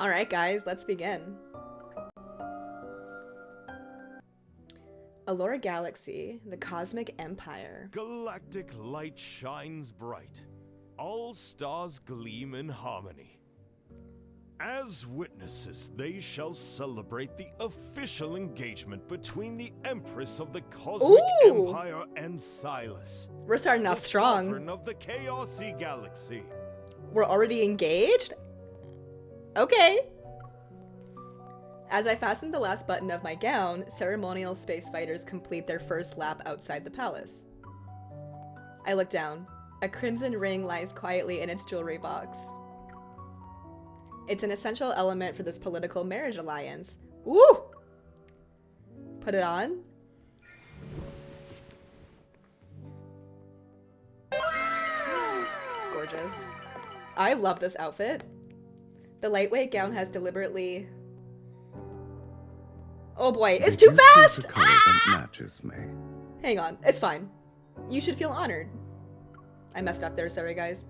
Alright guys, let's begin. Allura Galaxy, the Cosmic Empire. Galactic light shines bright. All stars gleam in harmony. As witnesses, they shall celebrate the official engagement between the Empress of the Cosmic Empire and SYLUS. We're starting off strong. Sovereign of the Chaosy Galaxy. We're already engaged? Okay. As I fasten the last button of my gown, ceremonial space fighters complete their first lap outside the palace. I look down. A crimson ring lies quietly in its jewelry box. It's an essential element for this political marriage alliance. Woo! Put it on. Gorgeous. I love this outfit. The lightweight gown has deliberately... Oh boy, it's too fast! Choose a color that matches me? Hang on, it's fine. You should feel honored. I messed up there, sorry guys.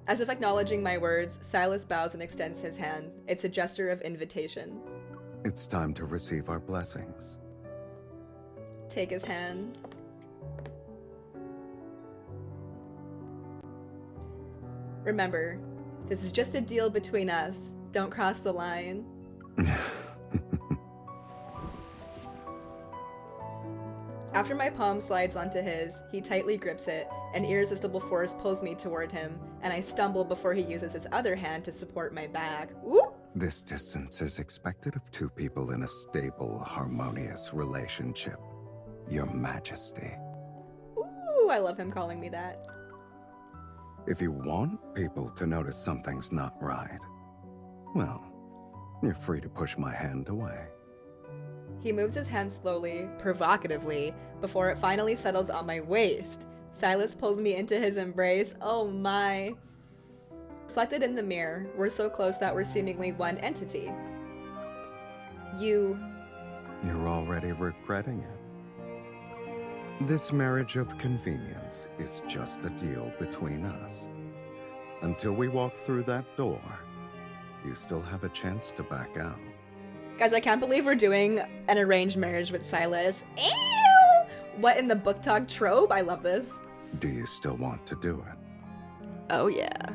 As if acknowledging my words, SYLUS bows and extends his hand. It's a gesture of invitation. It's time to receive our blessings. Take his hand. Remember, this is just a deal between us. Don't cross the line. After my palm slides onto his, he tightly grips it. An irresistible force pulls me toward him, and I stumble before he uses his other hand to support my back. Ooh! This distance is expected of two people in a stable, harmonious relationship. Your Majesty. Ooh, I love him calling me that. If you want people to notice something's not right, well, you're free to push my hand away. He moves his hand slowly, provocatively, before it finally settles on my waist. SYLUS pulls me into his embrace. Oh my. Reflected in the mirror, we're so close that we're seemingly one entity. You're already regretting it. This marriage of convenience is just a deal between us. Until we walk through that door, you still have a chance to back out. Guys, I can't believe we're doing an arranged marriage with SYLUS. Ew! What in the book talk trope? I love this. Do you still want to do it? Oh yeah.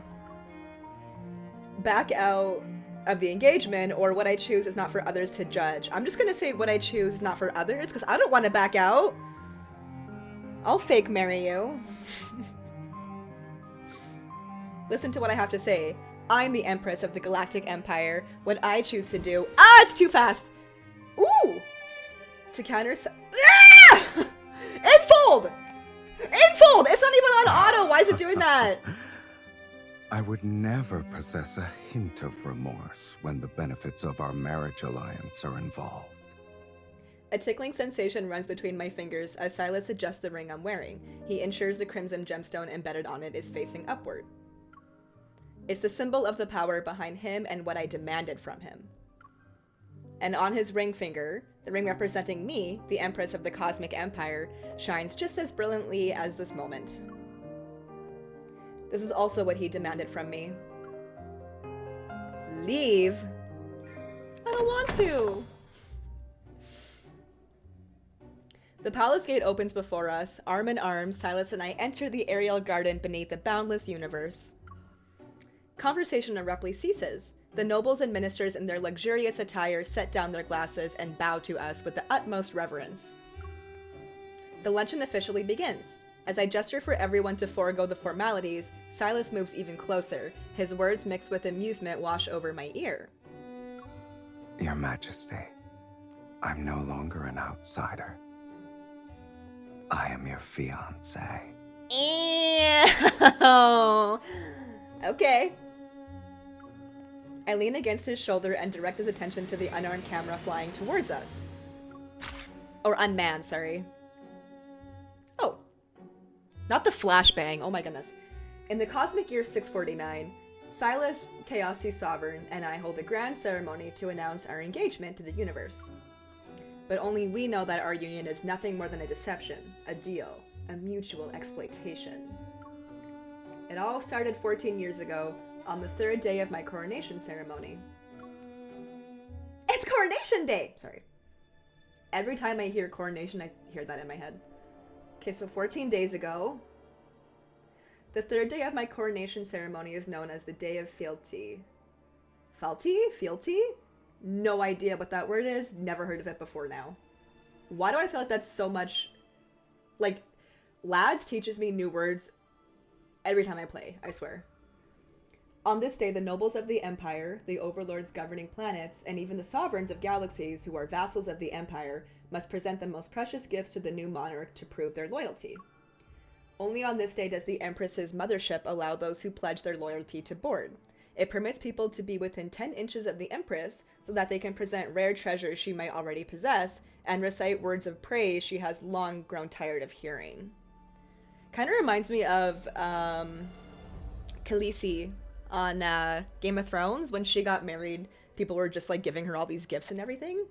Back out of the engagement, or what I choose is not for others to judge. I'm just gonna say what I choose is not for others, because I don't want to back out. I'll fake marry you. Listen to what I have to say. I'm the Empress of the Galactic Empire. What I choose to do... Ah, it's too fast! Ooh! To counter... Ah! Infold! Infold! It's not even on auto! Why is it doing that? I would never possess a hint of remorse when the benefits of our marriage alliance are involved. A tickling sensation runs between my fingers as SYLUS adjusts the ring I'm wearing. He ensures the crimson gemstone embedded on it is facing upward. It's the symbol of the power behind him and what I demanded from him. And on his ring finger, the ring representing me, the Empress of the Cosmic Empire, shines just as brilliantly as this moment. This is also what he demanded from me. Leave? I don't want to! The palace gate opens before us. Arm in arm, SYLUS and I enter the aerial garden beneath the boundless universe. Conversation abruptly ceases. The nobles and ministers in their luxurious attire set down their glasses and bow to us with the utmost reverence. The luncheon officially begins. As I gesture for everyone to forego the formalities, SYLUS moves even closer. His words mixed with amusement wash over my ear. Your Majesty, I'm no longer an outsider. I am your fiancé. Ew. Okay. I lean against his shoulder and direct his attention to the unarmed camera flying towards us. Or unmanned, sorry. Oh. Not the flashbang, oh my goodness. In the cosmic year 649, SYLUS, Chaosy Sovereign, and I hold a grand ceremony to announce our engagement to the universe. But only we know that our union is nothing more than a deception, a deal, a mutual exploitation. It all started 14 years ago, on the third day of my coronation ceremony. It's Coronation Day! Sorry. Every time I hear coronation, I hear that in my head. Okay, so 14 days ago, the third day of my coronation ceremony is known as the Day of Fealty. Fealty? Fealty? No idea what that word is. Never heard of it before now. Why do I feel like that's so much... Like, Lads teaches me new words every time I play, I swear. On this day, the nobles of the Empire, the overlords governing planets, and even the sovereigns of galaxies who are vassals of the Empire must present the most precious gifts to the new monarch to prove their loyalty. Only on this day does the Empress's mothership allow those who pledge their loyalty to board. It permits people to be within 10 inches of the Empress so that they can present rare treasures she might already possess and recite words of praise she has long grown tired of hearing. Kind of reminds me of Khaleesi on Game of Thrones. When she got married, people were just like giving her all these gifts and everything.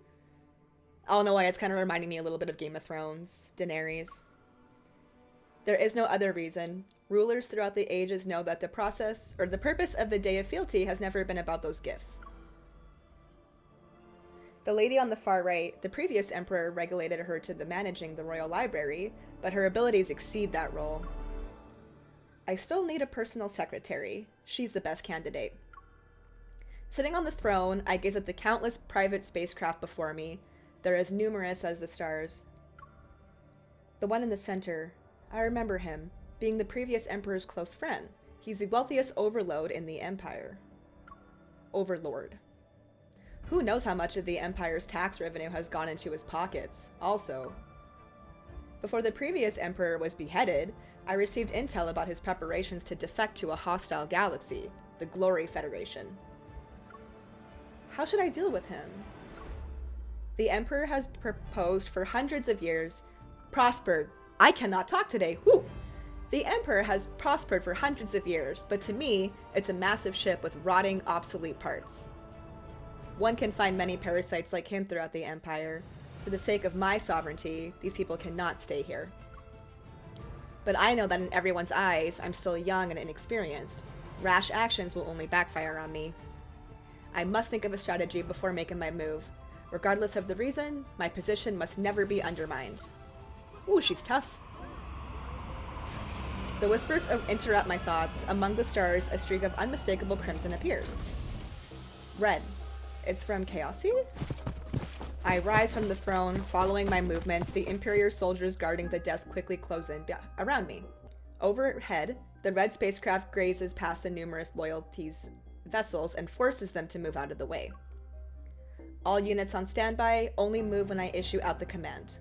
I don't know why, it's kind of reminding me a little bit of Game of Thrones, Daenerys. There is no other reason. Rulers throughout the ages know that the process, or the purpose of the Day of Fealty has never been about those gifts. The lady on the far right, the previous emperor regulated her to the managing the royal library, but her abilities exceed that role. I still need a personal secretary. She's the best candidate. Sitting on the throne, I gaze at the countless private spacecraft before me. They're as numerous as the stars. The one in the center, I remember him, being the previous emperor's close friend. He's the wealthiest overlord in the Empire. Overlord. Who knows how much of the Empire's tax revenue has gone into his pockets, also. Before the previous emperor was beheaded, I received intel about his preparations to defect to a hostile galaxy, the Glory Federation. How should I deal with him? The Emperor has proposed for hundreds of years, prospered. I cannot talk today, whew! The Emperor has prospered for hundreds of years, but to me, it's a massive ship with rotting, obsolete parts. One can find many parasites like him throughout the Empire. For the sake of my sovereignty, these people cannot stay here. But I know that in everyone's eyes, I'm still young and inexperienced. Rash actions will only backfire on me. I must think of a strategy before making my move. Regardless of the reason, my position must never be undermined. Ooh, she's tough. The whispers interrupt my thoughts. Among the stars, a streak of unmistakable crimson appears. Red. It's from Chaosi? I rise from the throne, following my movements, the Imperial soldiers guarding the desk quickly close in around me. Overhead, the red spacecraft grazes past the numerous loyalties vessels and forces them to move out of the way. All units on standby, only move when I issue out the command.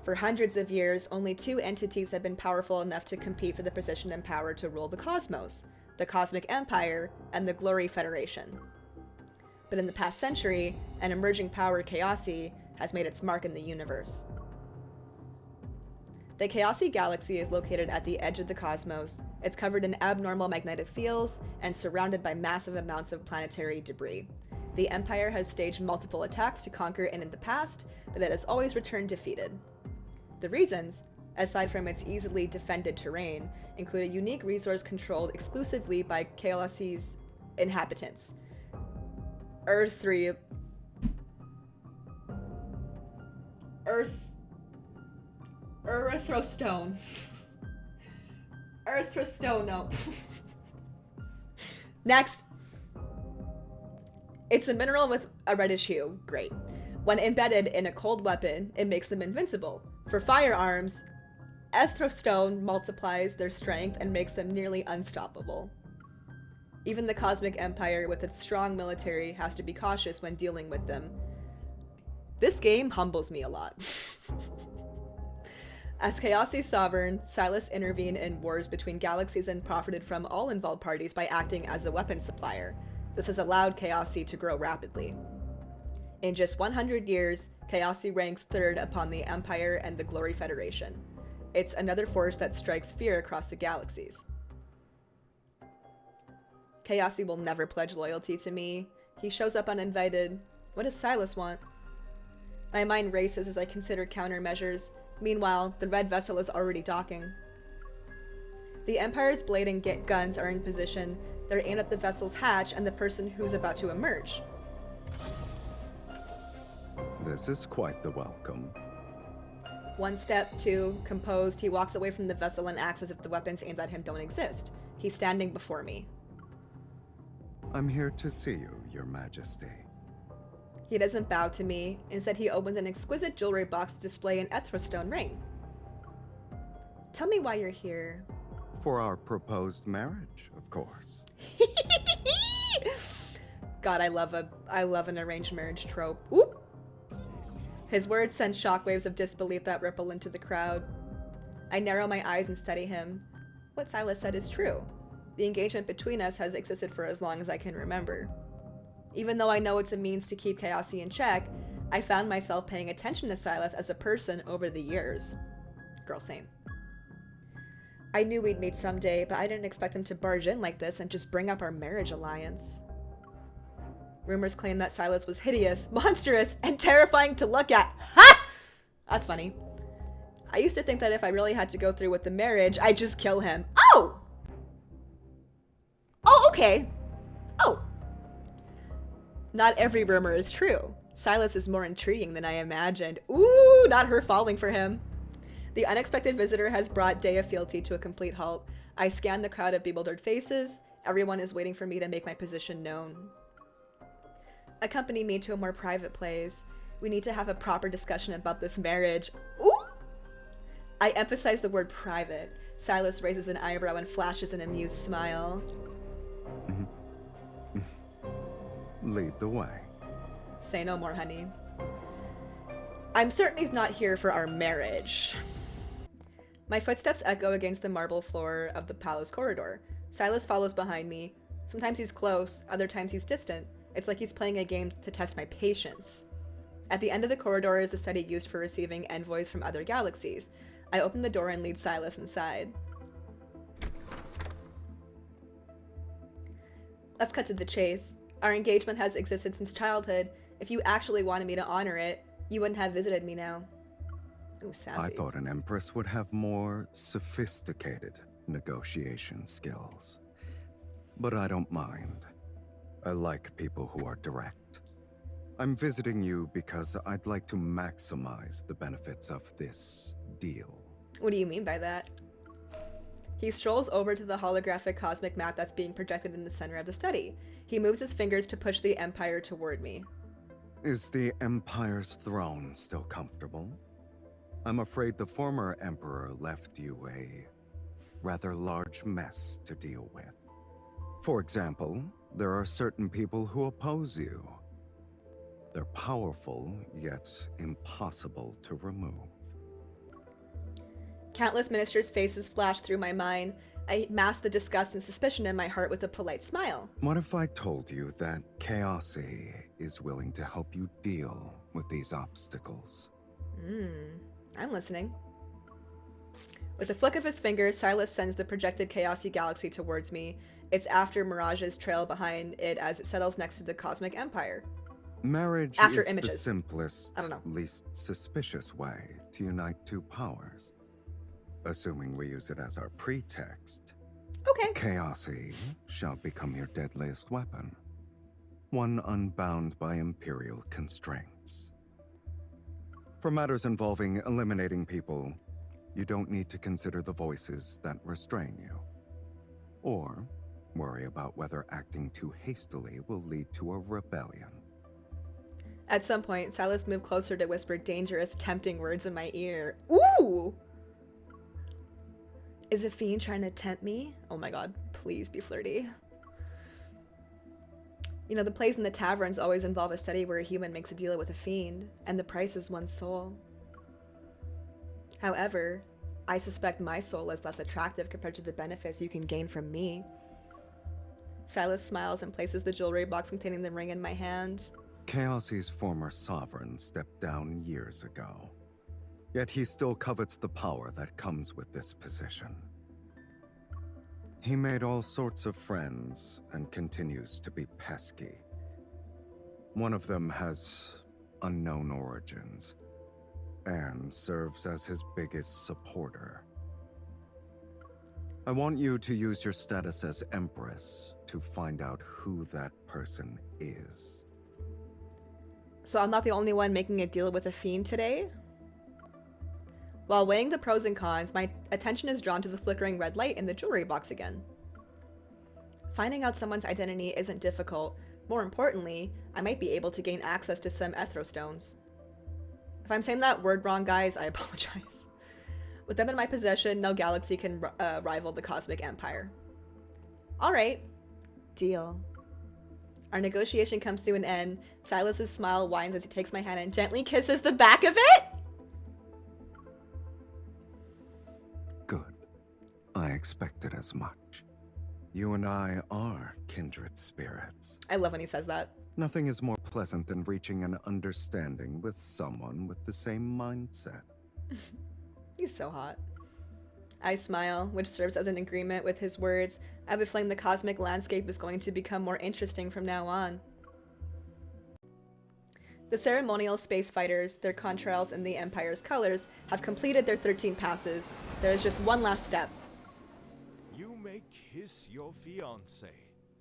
For hundreds of years, only two entities have been powerful enough to compete for the position and power to rule the cosmos: the Cosmic Empire and the Glory Federation. But in the past century, an emerging power, Chaosi, has made its mark in the universe. The Chaosi galaxy is located at the edge of the cosmos. It's covered in abnormal magnetic fields and surrounded by massive amounts of planetary debris. The Empire has staged multiple attacks to conquer it in the past, but it has always returned defeated. The reasons, aside from its easily defended terrain, include a unique resource controlled exclusively by Chaosi's inhabitants. Erythrostone. Erythrostone, no. Next. It's a mineral with a reddish hue. Great. When embedded in a cold weapon, it makes them invincible. For firearms, Erythrostone multiplies their strength and makes them nearly unstoppable. Even the Cosmic Empire, with its strong military, has to be cautious when dealing with them. This game humbles me a lot. As Chaosi's sovereign, SYLUS intervened in wars between galaxies and profited from all involved parties by acting as a weapons supplier. This has allowed Chaosi to grow rapidly. In just 100 years, Chaosi ranks third upon the Empire and the Glory Federation. It's another force that strikes fear across the galaxies. Chaosi will never pledge loyalty to me. He shows up uninvited. What does SYLUS want? My mind races as I consider countermeasures. Meanwhile, the red vessel is already docking. The Empire's blade and guns are in position. They're aimed at the vessel's hatch and the person who's about to emerge. This is quite the welcome. 1 step, 2, composed, he walks away from the vessel and acts as if the weapons aimed at him don't exist. He's standing before me. I'm here to see you, Your Majesty. He doesn't bow to me. Instead, he opens an exquisite jewelry box to display an ethrostone ring. Tell me why you're here. For our proposed marriage, of course. God, I love an arranged marriage trope. Oop! His words send shockwaves of disbelief that ripple into the crowd. I narrow my eyes and study him. What SYLUS said is true. The engagement between us has existed for as long as I can remember. Even though I know it's a means to keep Chaosy in check, I found myself paying attention to SYLUS as a person over the years. Girl, same. I knew we'd meet someday, but I didn't expect him to barge in like this and just bring up our marriage alliance. Rumors claim that SYLUS was hideous, monstrous, and terrifying to look at. Ha! That's funny. I used to think that if I really had to go through with the marriage, I'd just kill him. Oh! Oh, okay. Oh. Not every rumor is true. SYLUS is more intriguing than I imagined. Ooh, not her falling for him. The unexpected visitor has brought Day of Fealty to a complete halt. I scan the crowd of bewildered faces. Everyone is waiting for me to make my position known. Accompany me to a more private place. We need to have a proper discussion about this marriage. Ooh! I emphasize the word private. SYLUS raises an eyebrow and flashes an amused smile. Lead the way. Say no more, honey. I'm certain he's not here for our marriage. My footsteps echo against the marble floor of the palace corridor. SYLUS follows behind me. Sometimes he's close, other times he's distant. It's like he's playing a game to test my patience. At the end of the corridor is the study used for receiving envoys from other galaxies. I open the door and lead SYLUS inside. Let's cut to the chase. Our engagement has existed since childhood. If you actually wanted me to honor it, you wouldn't have visited me now. Ooh, sassy. I thought an empress would have more sophisticated negotiation skills. But I don't mind. I like people who are direct. I'm visiting you because I'd like to maximize the benefits of this deal. What do you mean by that? He strolls over to the holographic cosmic map that's being projected in the center of the study. He moves his fingers to push the Empire toward me. Is the Empire's throne still comfortable? I'm afraid the former Emperor left you a rather large mess to deal with. For example, there are certain people who oppose you. They're powerful, yet impossible to remove. Countless ministers' faces flash through my mind. I mask the disgust and suspicion in my heart with a polite smile. What if I told you that Chaosy is willing to help you deal with these obstacles? I'm listening. With a flick of his finger, SYLUS sends the projected Chaosy galaxy towards me. It's after Mirage's trail behind it as it settles next to the Cosmic Empire. Marriage After is images. the simplest, I don't know. least suspicious way to unite two powers. Assuming we use it as our pretext, Okay. Chaosy shall become your deadliest weapon. One unbound by Imperial constraints. For matters involving eliminating people, you don't need to consider the voices that restrain you. Or worry about whether acting too hastily will lead to a rebellion. At some point, SYLUS moved closer to whisper dangerous, tempting words in my ear. Ooh! Is a fiend trying to tempt me? Oh my god, please be flirty. You know, the plays in the taverns always involve a study where a human makes a deal with a fiend, and the price is one's soul. However, I suspect my soul is less attractive compared to the benefits you can gain from me. SYLUS smiles and places the jewelry box containing the ring in my hand. Chaosy's former sovereign stepped down years ago. Yet he still covets the power that comes with this position. He made all sorts of friends and continues to be pesky. One of them has unknown origins and serves as his biggest supporter. I want you to use your status as Empress to find out who that person is. So I'm not the only one making a deal with a fiend today? While weighing the pros and cons, my attention is drawn to the flickering red light in the jewelry box again. Finding out someone's identity isn't difficult. More importantly, I might be able to gain access to some Ethrostones. If I'm saying that word wrong, guys, I apologize. With them in my possession, no galaxy can rival the Cosmic Empire. Alright. Deal. Our negotiation comes to an end. Silas's smile winds as he takes my hand and gently kisses the back of it! Good. I expected as much. You and I are kindred spirits. I love when he says that. Nothing is more pleasant than reaching an understanding with someone with the same mindset. He's so hot. I smile, which serves as an agreement with his words. I have a feeling the cosmic landscape is going to become more interesting from now on. The ceremonial space fighters, their contrails in the Empire's colors, have completed their 13 passes. There is just one last step. You may kiss your fiancé,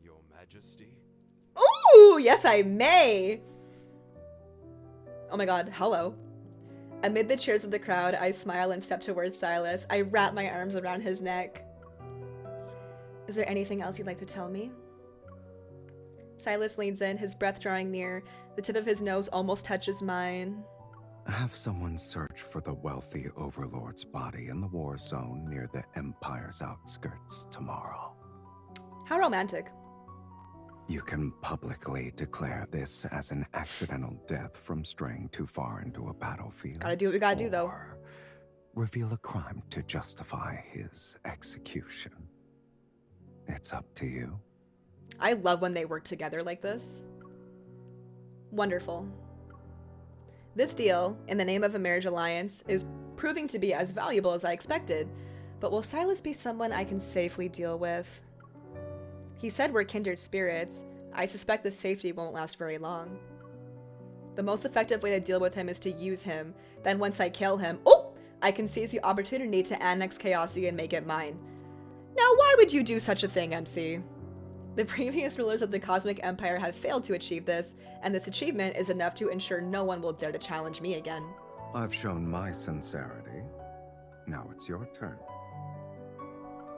Your Majesty. Ooh, yes I may! Oh my god, hello. Amid the cheers of the crowd, I smile and step towards Silas. I wrap my arms around his neck. Is there anything else you'd like to tell me? Silas leans in, his breath drawing near. The tip of his nose almost touches mine. Have someone search for the wealthy overlord's body in the war zone near the Empire's outskirts tomorrow. How romantic. You can publicly declare this as an accidental death from straying too far into a battlefield. Gotta do what we gotta do, though. Or reveal a crime to justify his execution. It's up to you. I love when they work together like this. Wonderful. This deal, in the name of a marriage alliance, is proving to be as valuable as I expected, but will Silas be someone I can safely deal with? He said we're kindred spirits. I suspect the safety won't last very long. The most effective way to deal with him is to use him. Then once I kill him, I can seize the opportunity to annex Chaosi and make it mine. Now why would you do such a thing, MC? The previous rulers of the Cosmic Empire have failed to achieve this, and this achievement is enough to ensure no one will dare to challenge me again. I've shown my sincerity. Now it's your turn.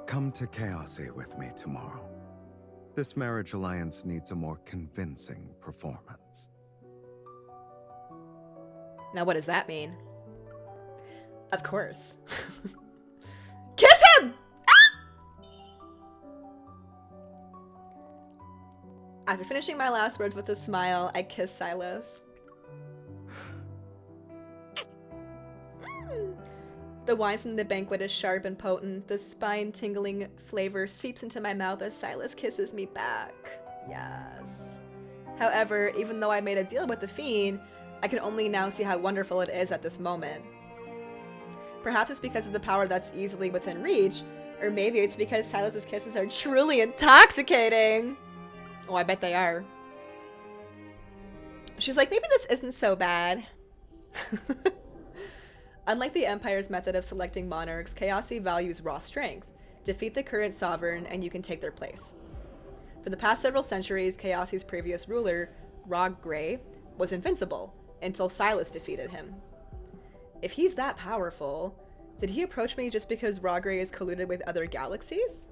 Come to Chaosi with me tomorrow. This marriage alliance needs a more convincing performance. Now what does that mean? Of course. Kiss him! Ah! After finishing my last words with a smile, I kiss Silas. The wine from the banquet is sharp and potent. The spine-tingling flavor seeps into my mouth as Silas kisses me back. Yes. However, even though I made a deal with the fiend, I can only now see how wonderful it is at this moment. Perhaps it's because of the power that's easily within reach, or maybe it's because Silas's kisses are truly intoxicating. Oh, I bet they are. She's like, maybe this isn't so bad. Unlike the Empire's method of selecting monarchs, Chaosi values raw strength. Defeat the current sovereign, and you can take their place. For the past several centuries, Chaosi's previous ruler, Rog Grey, was invincible, until Silas defeated him. If he's that powerful, did he approach me just because Rog Grey is colluded with other galaxies?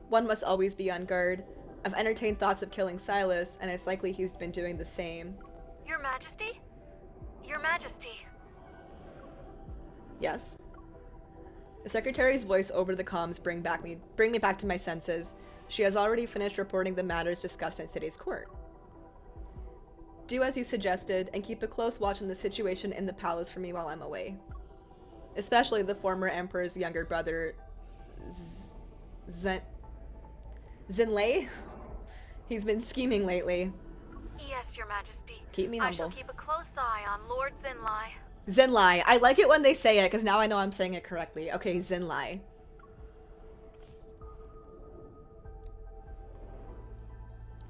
One must always be on guard. I've entertained thoughts of killing Silas, and it's likely he's been doing the same. Your Majesty? Your Majesty. Yes. The secretary's voice over the comms bring me back to my senses. She has already finished reporting the matters discussed at today's court. Do as you suggested, and keep a close watch on the situation in the palace for me while I'm away. Especially the former emperor's younger brother, Zinlei? He's been scheming lately. Yes, Your Majesty. Keep me humble. I shall keep a close eye on Lord Zinlai. Zinlai. I like it when they say it, because now I know I'm saying it correctly. Okay, Zinlai.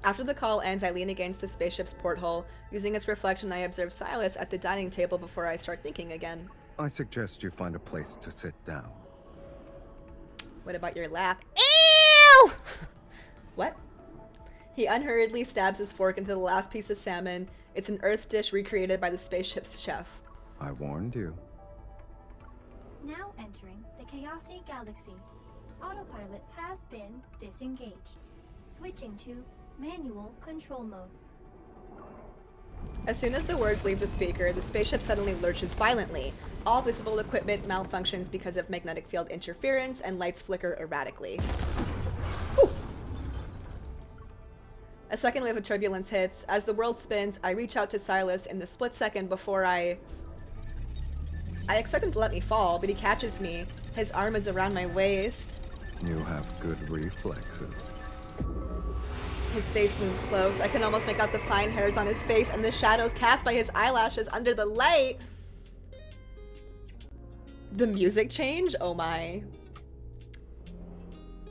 After the call ends, I lean against the spaceship's porthole. Using its reflection, I observe Silas at the dining table before I start thinking again. I suggest you find a place to sit down. What about your lap? Ew! What? He unhurriedly stabs his fork into the last piece of salmon. It's an earth dish recreated by the spaceship's chef. I warned you. Now entering the Chaosi Galaxy. Autopilot has been disengaged. Switching to manual control mode. As soon as the words leave the speaker, the spaceship suddenly lurches violently. All visible equipment malfunctions because of magnetic field interference, and lights flicker erratically. Whew. A second wave of turbulence hits. As the world spins, I reach out to SYLUS in the split second before I expect him to let me fall, but he catches me. His arm is around my waist. You have good reflexes. His face moves close. I can almost make out the fine hairs on his face and the shadows cast by his eyelashes under the light. The music change? Oh my.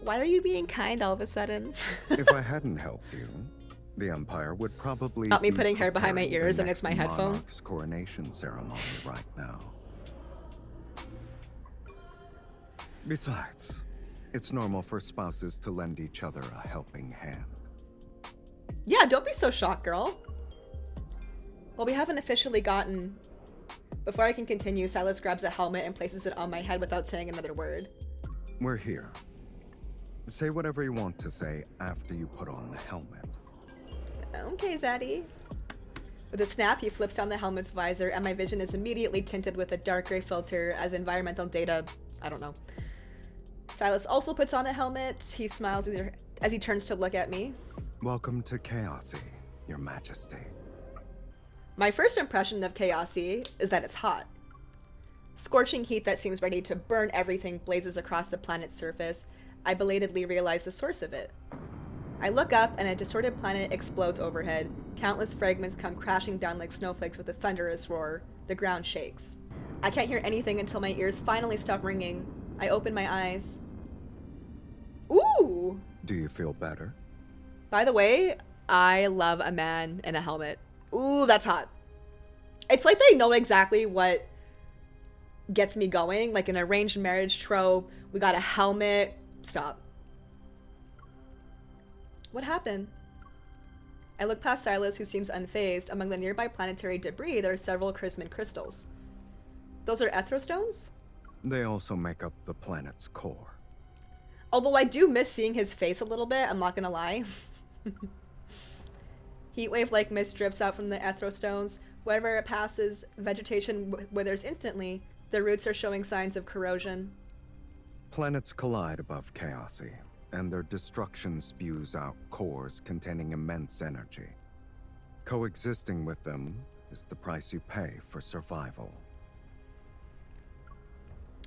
Why are you being kind all of a sudden? If I hadn't helped you, the Empire would probably Not me be putting hair behind my preparing the ears and it's next my headphone. monarch's coronation ceremony right now. Besides, it's normal for spouses to lend each other a helping hand. Yeah, don't be so shocked, girl. Well, we haven't officially gotten... Before I can continue, SYLUS grabs a helmet and places it on my head without saying another word. We're here. Say whatever you want to say after you put on the helmet. Okay, Zaddy. With a snap, he flips down the helmet's visor, and my vision is immediately tinted with a dark gray filter as environmental data... I don't know. SYLUS also puts on a helmet. He smiles as he turns to look at me. Welcome to Chaosi, Your Majesty. My first impression of Chaosi is that it's hot. Scorching heat that seems ready to burn everything blazes across the planet's surface. I belatedly realize the source of it. I look up and a distorted planet explodes overhead. Countless fragments come crashing down like snowflakes with a thunderous roar. The ground shakes. I can't hear anything until my ears finally stop ringing. I open my eyes. Ooh! Do you feel better? By the way, I love a man in a helmet. Ooh, that's hot. It's like they know exactly what gets me going. Like an arranged marriage trope. We got a helmet. Stop. What happened? I look past SYLUS, who seems unfazed. Among the nearby planetary debris, there are several Chrisman crystals. Those are Ethrostones? They also make up the planet's core. Although I do miss seeing his face a little bit, I'm not gonna lie. Heatwave-like mist drips out from the Ethrostones. Wherever it passes, vegetation withers instantly. Their roots are showing signs of corrosion. Planets collide above Chaosi, and their destruction spews out cores containing immense energy. Coexisting with them is the price you pay for survival.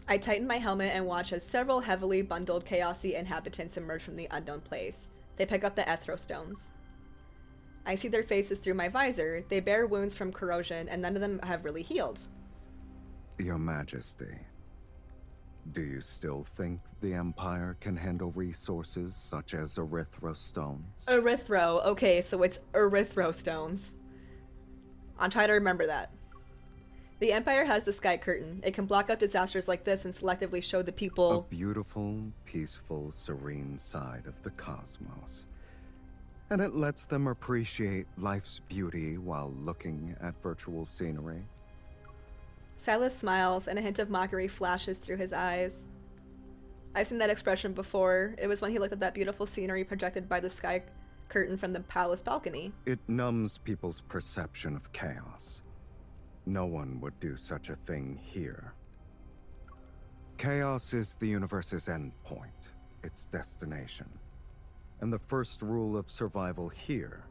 I tighten my helmet and watch as several heavily bundled Chaosi inhabitants emerge from the unknown place. They pick up the Ethrostones. I see their faces through my visor. They bear wounds from corrosion, and none of them have really healed. Your Majesty, do you still think the Empire can handle resources such as erythrostones? Erythro. Okay, so it's erythrostones. I'll try to remember that. The Empire has the Sky Curtain. It can block out disasters like this and selectively show the people... A beautiful, peaceful, serene side of the cosmos. And it lets them appreciate life's beauty while looking at virtual scenery. SYLUS smiles, and a hint of mockery flashes through his eyes. I've seen that expression before. It was when he looked at that beautiful scenery projected by the Sky Curtain from the palace balcony. It numbs people's perception of chaos. No one would do such a thing here. Chaos is the universe's endpoint, its destination. And the first rule of survival here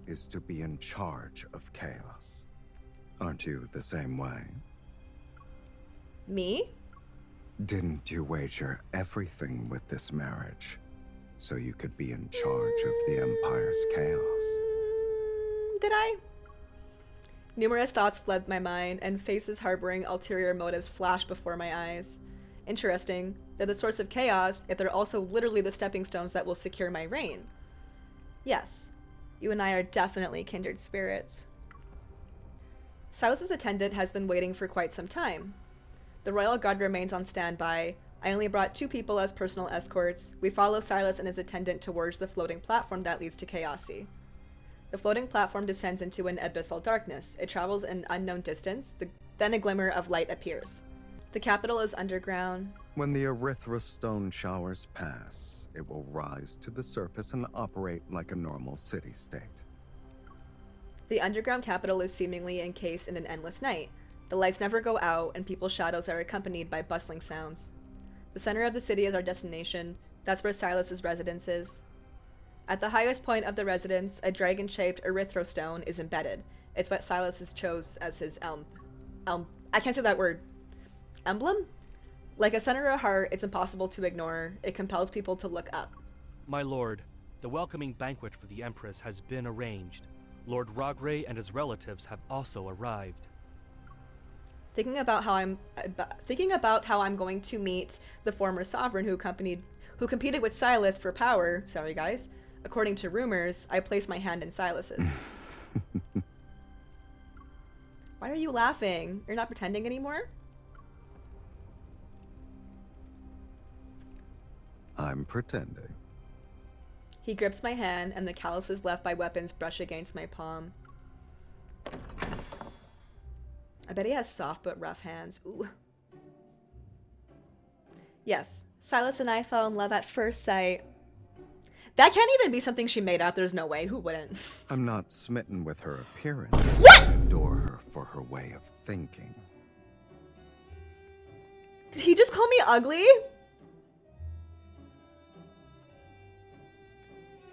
is to be in charge of chaos. Aren't you the same way? Me? Didn't you wager everything with this marriage so you could be in charge of the Empire's chaos? Did I? Numerous thoughts fled my mind, and faces harboring ulterior motives flashed before my eyes. Interesting. They're the source of chaos, yet they're also literally the stepping stones that will secure my reign. Yes, you and I are definitely kindred spirits. SYLUS's attendant has been waiting for quite some time. The royal guard remains on standby. I only brought 2 people as personal escorts. We follow Silas and his attendant towards the floating platform that leads to Chaosi. The floating platform descends into an abyssal darkness. It travels an unknown distance, then a glimmer of light appears. The capital is underground. When the erythrostone showers pass, it will rise to the surface and operate like a normal city-state. The underground capital is seemingly encased in an endless night. The lights never go out, and people's shadows are accompanied by bustling sounds. The center of the city is our destination. That's where Silas's residence is. At the highest point of the residence, a dragon-shaped erythrostone is embedded. It's what Silas chose as his I can't say that word. Emblem? Like a center of heart, it's impossible to ignore. It compels people to look up. My lord, the welcoming banquet for the Empress has been arranged. Lord Rogray and his relatives have also arrived. Thinking about how I'm going to meet the former sovereign who competed with Silas for power. Sorry, guys. According to rumors, I place my hand in Silas's. Why are you laughing? You're not pretending anymore? I'm pretending. He grips my hand, and the calluses left by weapons brush against my palm. I bet he has soft but rough hands. Ooh. Yes, Silas and I fell in love at first sight. That can't even be something she made up. There's no way. Who wouldn't? I'm not smitten with her appearance. What? I adore her for her way of thinking. Did he just call me ugly?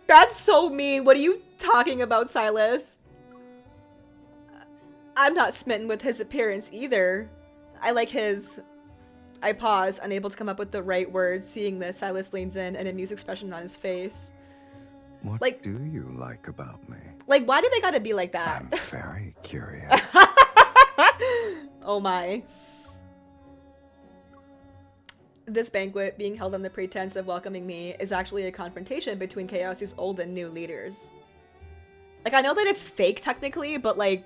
That's so mean. What are you talking about, Silas? I'm not smitten with his appearance either. I like his... I pause, unable to come up with the right words. Seeing this, Silas leans in, an amused expression on his face. What Like- do you like about me? Like, why do they gotta be like that? I'm very curious. Oh my. This banquet, being held on the pretense of welcoming me, is actually a confrontation between Chaosi's old and new leaders. Like, I know that it's fake technically, but like...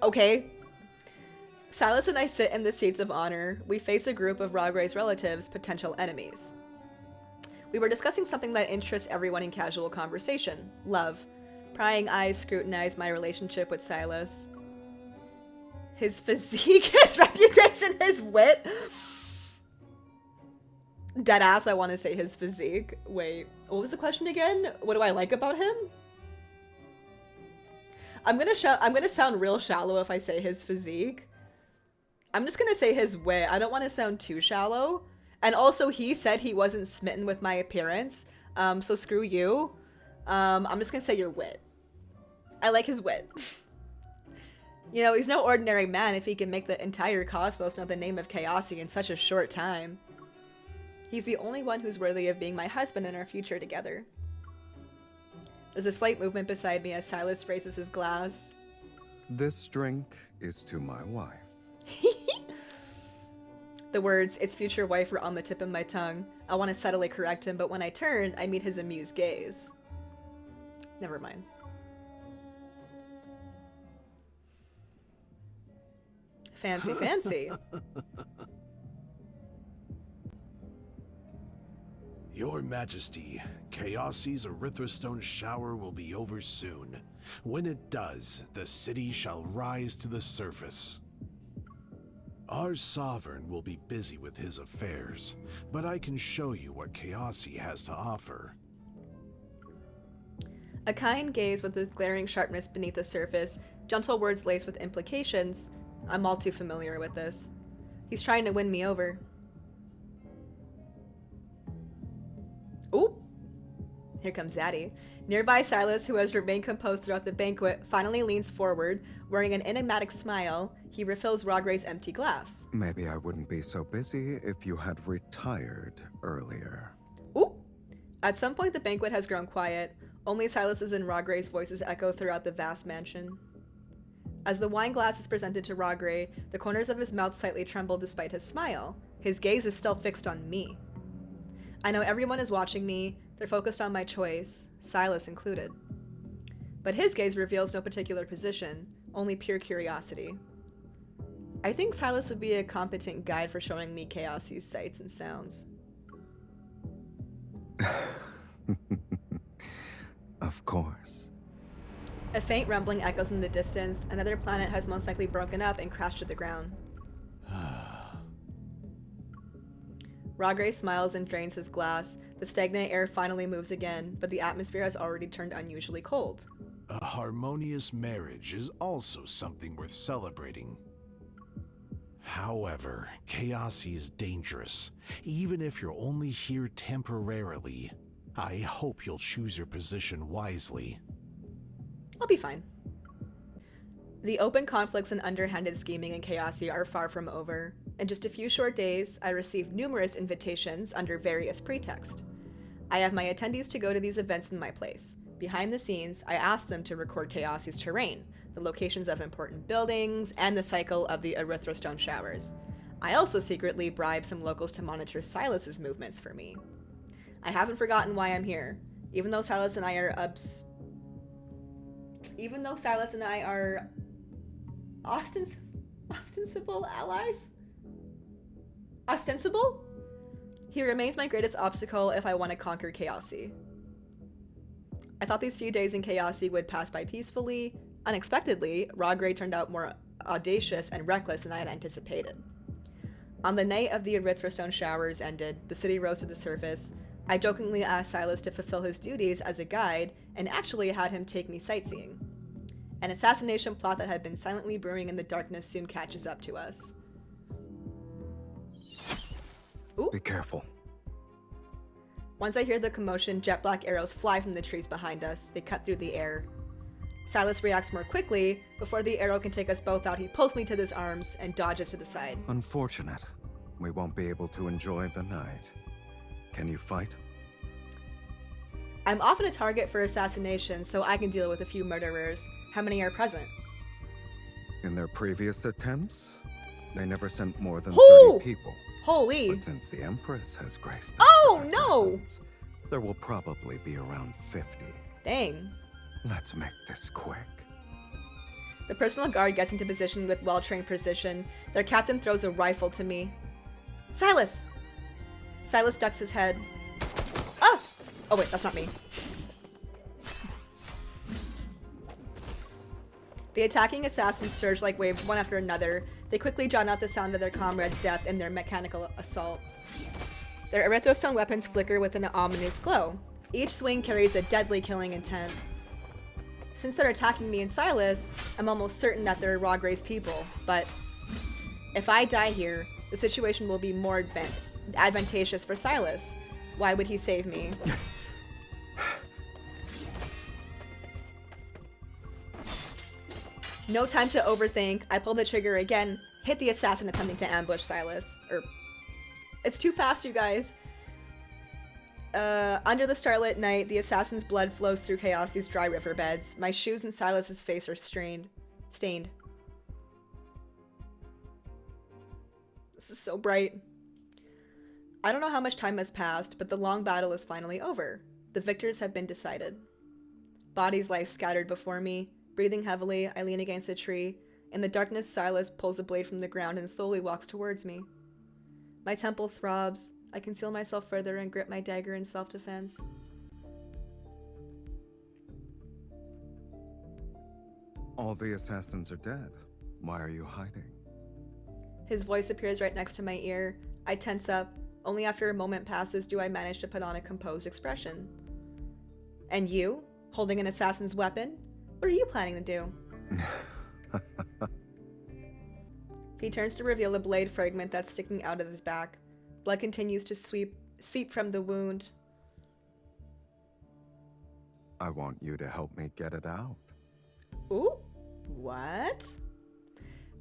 Okay. Silas and I sit in the seats of honor. We face a group of Rogray's relatives, potential enemies. We were discussing something that interests everyone in casual conversation. Love. Prying eyes scrutinize my relationship with Silas. His physique, his reputation, his wit. Deadass, I want to say his physique. Wait, what was the question again? What do I like about him? I'm gonna sound real shallow if I say his physique. I'm just gonna say his wit. I don't want to sound too shallow. And also, he said he wasn't smitten with my appearance. So screw you. I'm just gonna say your wit. I like his wit. You know, he's no ordinary man if he can make the entire cosmos know the name of Chaosi in such a short time. He's the only one who's worthy of being my husband in our future together. There's a slight movement beside me as Silas raises his glass. This drink is to my wife. The words, "its future wife," were on the tip of my tongue. I want to subtly correct him, but when I turn, I meet his amused gaze. Never mind. Fancy, fancy. Your Majesty, Chaosi's erythrostone shower will be over soon. When it does, the city shall rise to the surface. Our sovereign will be busy with his affairs, but I can show you what Chaosi has to offer. A kind gaze with its glaring sharpness beneath the surface, gentle words laced with implications. I'm all too familiar with this. He's trying to win me over. Ooh! Here comes Zaddy. Nearby, Silas, who has remained composed throughout the banquet, finally leans forward. Wearing an enigmatic smile, he refills Rogray's empty glass. Maybe I wouldn't be so busy if you had retired earlier. Ooh! At some point, the banquet has grown quiet. Only Silas's and Rogray's voices echo throughout the vast mansion. As the wine glass is presented to Rogray, the corners of his mouth slightly tremble despite his smile. His gaze is still fixed on me. I know everyone is watching me. They're focused on my choice, Silas included. But his gaze reveals no particular position, only pure curiosity. I think Silas would be a competent guide for showing me Chaosi's sights and sounds. Of course. A faint rumbling echoes in the distance. Another planet has most likely broken up and crashed to the ground. Rogray smiles and drains his glass. The stagnant air finally moves again, but the atmosphere has already turned unusually cold. A harmonious marriage is also something worth celebrating. However, Chaosi is dangerous. Even if you're only here temporarily, I hope you'll choose your position wisely. I'll be fine. The open conflicts and underhanded scheming in Chaosi are far from over. In just a few short days, I received numerous invitations under various pretexts. I have my attendees to go to these events in my place. Behind the scenes, I asked them to record Chaosi's terrain, the locations of important buildings, and the cycle of the erythrostone showers. I also secretly bribed some locals to monitor Silas's movements for me. I haven't forgotten why I'm here, even though Silas and I are ostensible allies? Ostensible? He remains my greatest obstacle if I want to conquer Chaosi. I thought these few days in Chaosi would pass by peacefully. Unexpectedly, Rogray turned out more audacious and reckless than I had anticipated. On the night of the erythrostone showers ended, the city rose to the surface. I jokingly asked Silas to fulfill his duties as a guide and actually had him take me sightseeing. An assassination plot that had been silently brewing in the darkness soon catches up to us. Ooh. Be careful. Once I hear the commotion, jet black arrows fly from the trees behind us. They cut through the air. Silas reacts more quickly. Before the arrow can take us both out, he pulls me to his arms and dodges to the side. Unfortunate. We won't be able to enjoy the night. Can you fight? I'm often a target for assassination, so I can deal with a few murderers. How many are present? In their previous attempts, they never sent more than Ooh! 30 people. Holy! But since the Empress has graced us Oh, with her no! presence, there will probably be around 50. Dang. Let's make this quick. The personal guard gets into position with well-trained precision. Their captain throws a rifle to me. Silas! Silas ducks his head. Ah! Oh wait, that's not me. The attacking assassins surge like waves one after another. They quickly drown out the sound of their comrades' death in their mechanical assault. Their erythrostone weapons flicker with an ominous glow. Each swing carries a deadly killing intent. Since they're attacking me and Silas, I'm almost certain that they're Rogray's people, but if I die here, the situation will be more advantageous for Silas. Why would he save me? No time to overthink. I pull the trigger again, hit the assassin attempting to ambush Silas. It's too fast, you guys. Under the starlit night, the assassin's blood flows through Chaosi's dry riverbeds. My shoes and Silas's face are stained. This is so bright. I don't know how much time has passed, but the long battle is finally over. The victors have been decided. Bodies lie scattered before me. Breathing heavily, I lean against a tree. In the darkness, Silas pulls a blade from the ground and slowly walks towards me. My temple throbs. I conceal myself further and grip my dagger in self-defense. All the assassins are dead. Why are you hiding? His voice appears right next to my ear. I tense up. Only after a moment passes do I manage to put on a composed expression. And you? Holding an assassin's weapon? What are you planning to do? He turns to reveal a blade fragment that's sticking out of his back. Blood continues to seep from the wound. I want you to help me get it out. Ooh, what?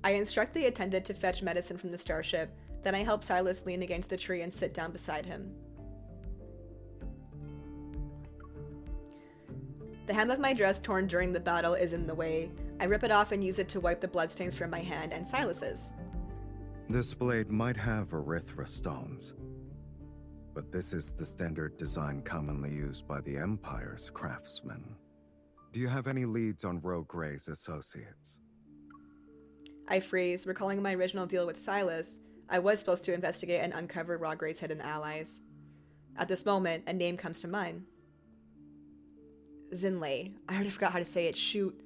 I instruct the attendant to fetch medicine from the starship. Then I help Silas lean against the tree and sit down beside him. The hem of my dress torn during the battle is in the way. I rip it off and use it to wipe the bloodstains from my hand and Silas's. This blade might have erythrostones, but this is the standard design commonly used by the Empire's craftsmen. Do you have any leads on Rogray's associates? I freeze, recalling my original deal with SYLUS. I was supposed to investigate and uncover Rogray's hidden allies. At this moment, a name comes to mind. Zinlei. I already forgot how to say it. Shoot.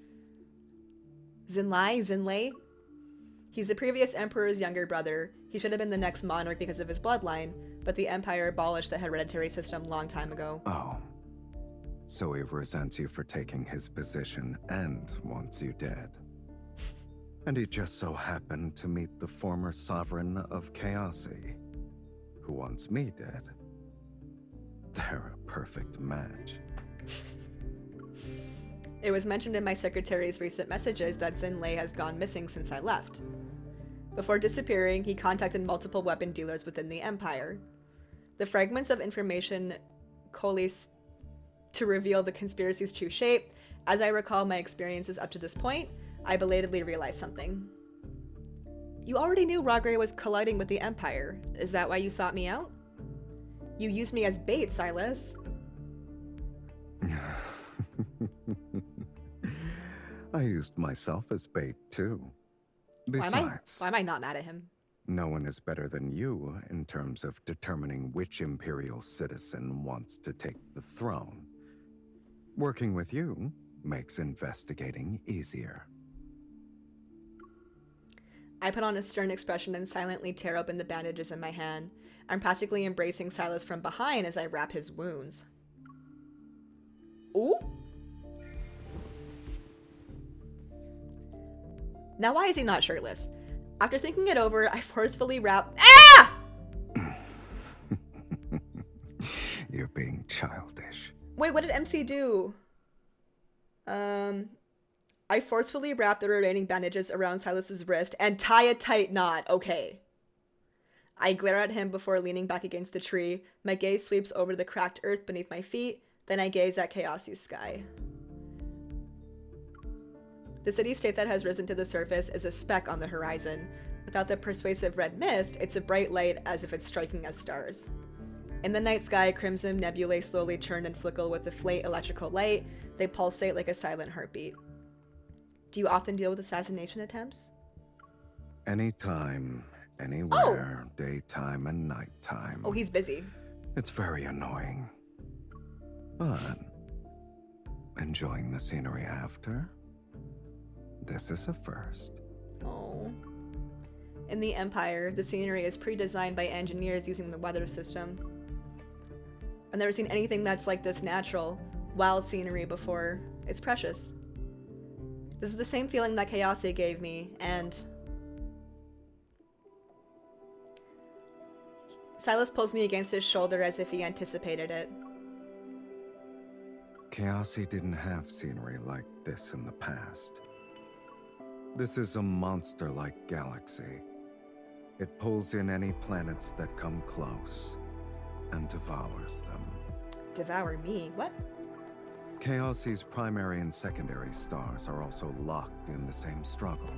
Zinlei? He's the previous emperor's younger brother. He should have been the next monarch because of his bloodline, but the empire abolished the hereditary system long time ago. Oh. So he resents you for taking his position and wants you dead. And he just so happened to meet the former sovereign of Chaosi, who wants me dead. They're a perfect match. It was mentioned in my secretary's recent messages that Zinlei has gone missing since I left. Before disappearing, he contacted multiple weapon dealers within the Empire. The fragments of information coalesce to reveal the conspiracy's true shape. As I recall my experiences up to this point, I belatedly realized something. You already knew Rogray was colliding with the Empire. Is that why you sought me out? You used me as bait, SYLUS. I used myself as bait, too. Besides, why am I not mad at him? no one is better than you in terms of determining which Imperial citizen wants to take the throne. Working with you makes investigating easier. I put on a stern expression and silently tear open the bandages in my hand. I'm practically embracing SYLUS from behind as I wrap his wounds. Ooh! Now why is he not shirtless? After thinking it over, I forcefully wrap— Ah! You're being childish. Wait, what did MC do? I forcefully wrap the remaining bandages around SYLUS's wrist and tie a tight knot. Okay. I glare at him before leaning back against the tree. My gaze sweeps over the cracked earth beneath my feet. Then I gaze at Chaosi's sky. The city-state that has risen to the surface is a speck on the horizon. Without the persuasive red mist, it's a bright light as if it's striking at stars. In the night sky, crimson nebulae slowly churn and flickle with the flate electrical light. They pulsate like a silent heartbeat. Do you often deal with assassination attempts? Anytime, anywhere, daytime and nighttime. Oh, he's busy. It's very annoying. But enjoying the scenery after? This is a first. Oh. In the Empire, the scenery is pre-designed by engineers using the weather system. I've never seen anything that's like this natural, wild scenery before. It's precious. This is the same feeling that Chaosi gave me, and SYLUS pulls me against his shoulder as if he anticipated it. Chaosi didn't have scenery like this in the past. This is a monster-like galaxy. It pulls in any planets that come close and devours them. Devour me? What? Chaosi's primary and secondary stars are also locked in the same struggle.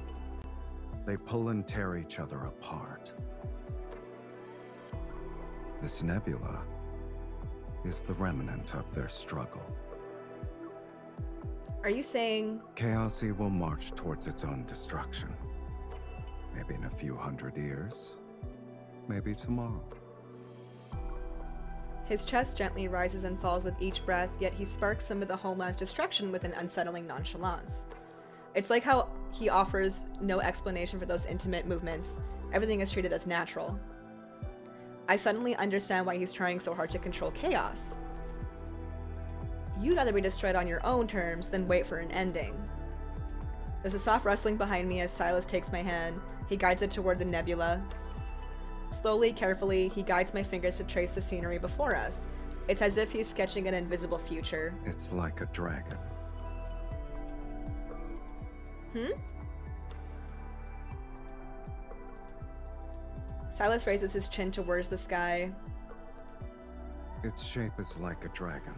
They pull and tear each other apart. This nebula is the remnant of their struggle. Are you saying— Chaosi will march towards its own destruction. Maybe in a few hundred years. Maybe tomorrow. His chest gently rises and falls with each breath, yet he sparks some of the homeland's destruction with an unsettling nonchalance. It's like how he offers no explanation for those intimate movements. Everything is treated as natural. I suddenly understand why he's trying so hard to control chaos. You'd rather be destroyed on your own terms than wait for an ending. There's a soft rustling behind me as SYLUS takes my hand. He guides it toward the nebula. Slowly, carefully, he guides my fingers to trace the scenery before us. It's as if he's sketching an invisible future. It's like a dragon. SYLUS raises his chin towards the sky. Its shape is like a dragon.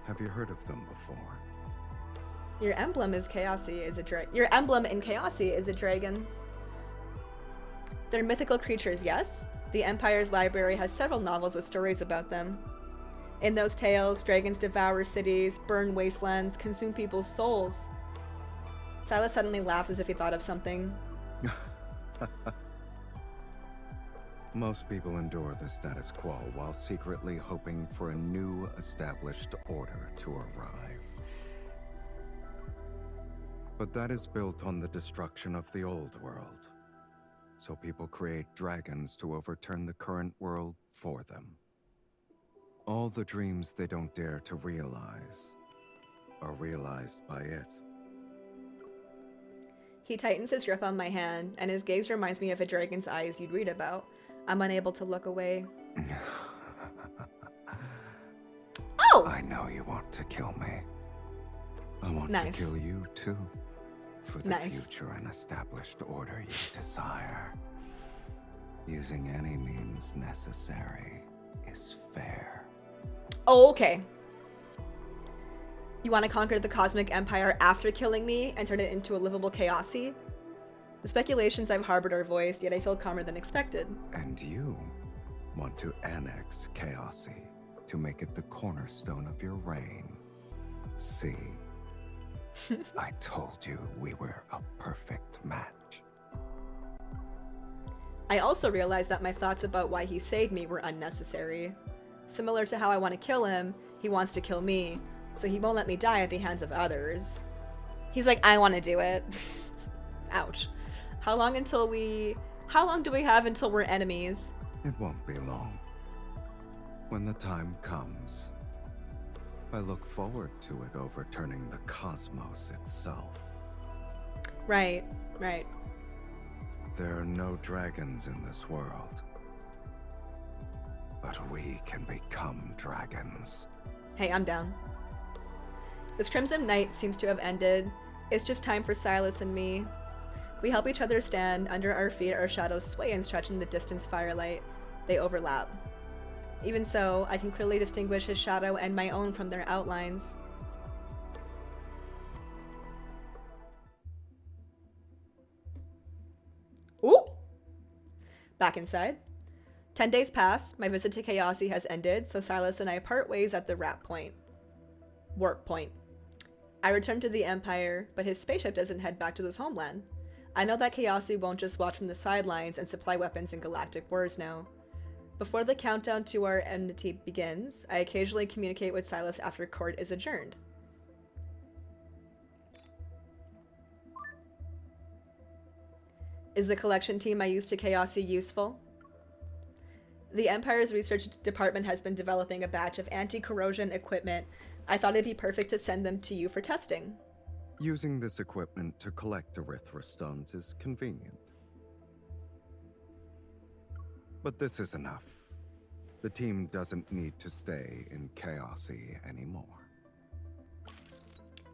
Have you heard of them before? Your emblem is Chaosi is a Your emblem in Chaosi is a dragon. They're mythical creatures, yes? The Empire's library has several novels with stories about them. In those tales, dragons devour cities, burn wastelands, consume people's souls. SYLUS suddenly laughs as if he thought of something. Most people endure the status quo while secretly hoping for a new established order to arrive. But that is built on the destruction of the old world. So people create dragons to overturn the current world for them. All the dreams they don't dare to realize are realized by it. He tightens his grip on my hand, and his gaze reminds me of a dragon's eyes you'd read about. I'm unable to look away. Oh! I know you want to kill me. I want Nice. to kill you too. For the Nice. future and established order you desire. Using any means necessary is fair. Oh, okay. You want to conquer the cosmic empire after killing me and turn it into a livable chaosy? The speculations I've harbored are voiced, yet I feel calmer than expected. And you want to annex chaosy to make it the cornerstone of your reign. See? I told you we were a perfect match. I also realized that my thoughts about why he saved me were unnecessary. Similar to how I want to kill him, he wants to kill me, so he won't let me die at the hands of others. He's like, I want to do it. Ouch. How long do we have until we're enemies? It won't be long. When the time comes, I look forward to it overturning the cosmos itself. Right. There are no dragons in this world. But we can become dragons. Hey, I'm down. This Crimson Night seems to have ended. It's just time for SYLUS and me. We help each other stand. Under our feet, our shadows sway and stretch in the distance firelight. They overlap. Even so, I can clearly distinguish his shadow and my own from their outlines. Ooh! Back inside. 10 days pass, my visit to Chaosy has ended, so SYLUS and I part ways at the warp point. I return to the Empire, but his spaceship doesn't head back to this homeland. I know that Chaosy won't just watch from the sidelines and supply weapons in galactic wars now. Before the countdown to our enmity begins, I occasionally communicate with SYLUS after court is adjourned. Is the collection team I used to Chaosy useful? The Empire's research department has been developing a batch of anti-corrosion equipment. I thought it'd be perfect to send them to you for testing. Using this equipment to collect Erythra stones is convenient. But this is enough. The team doesn't need to stay in Chaosy anymore.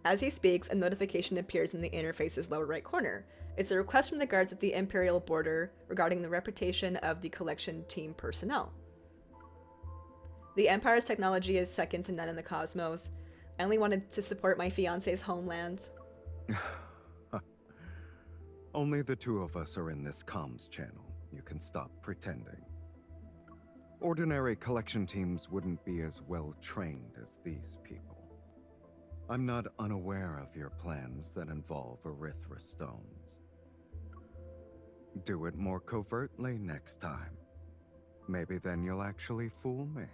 As he speaks, a notification appears in the interface's lower right corner. It's a request from the guards at the Imperial border regarding the reputation of the collection team personnel. The Empire's technology is second to none in the cosmos. I only wanted to support my fiance's homeland. Only the two of us are in this comms channel. You can stop pretending. Ordinary collection teams wouldn't be as well trained as these people. I'm not unaware of your plans that involve Erythra stones. Do it more covertly next time. Maybe then you'll actually fool me.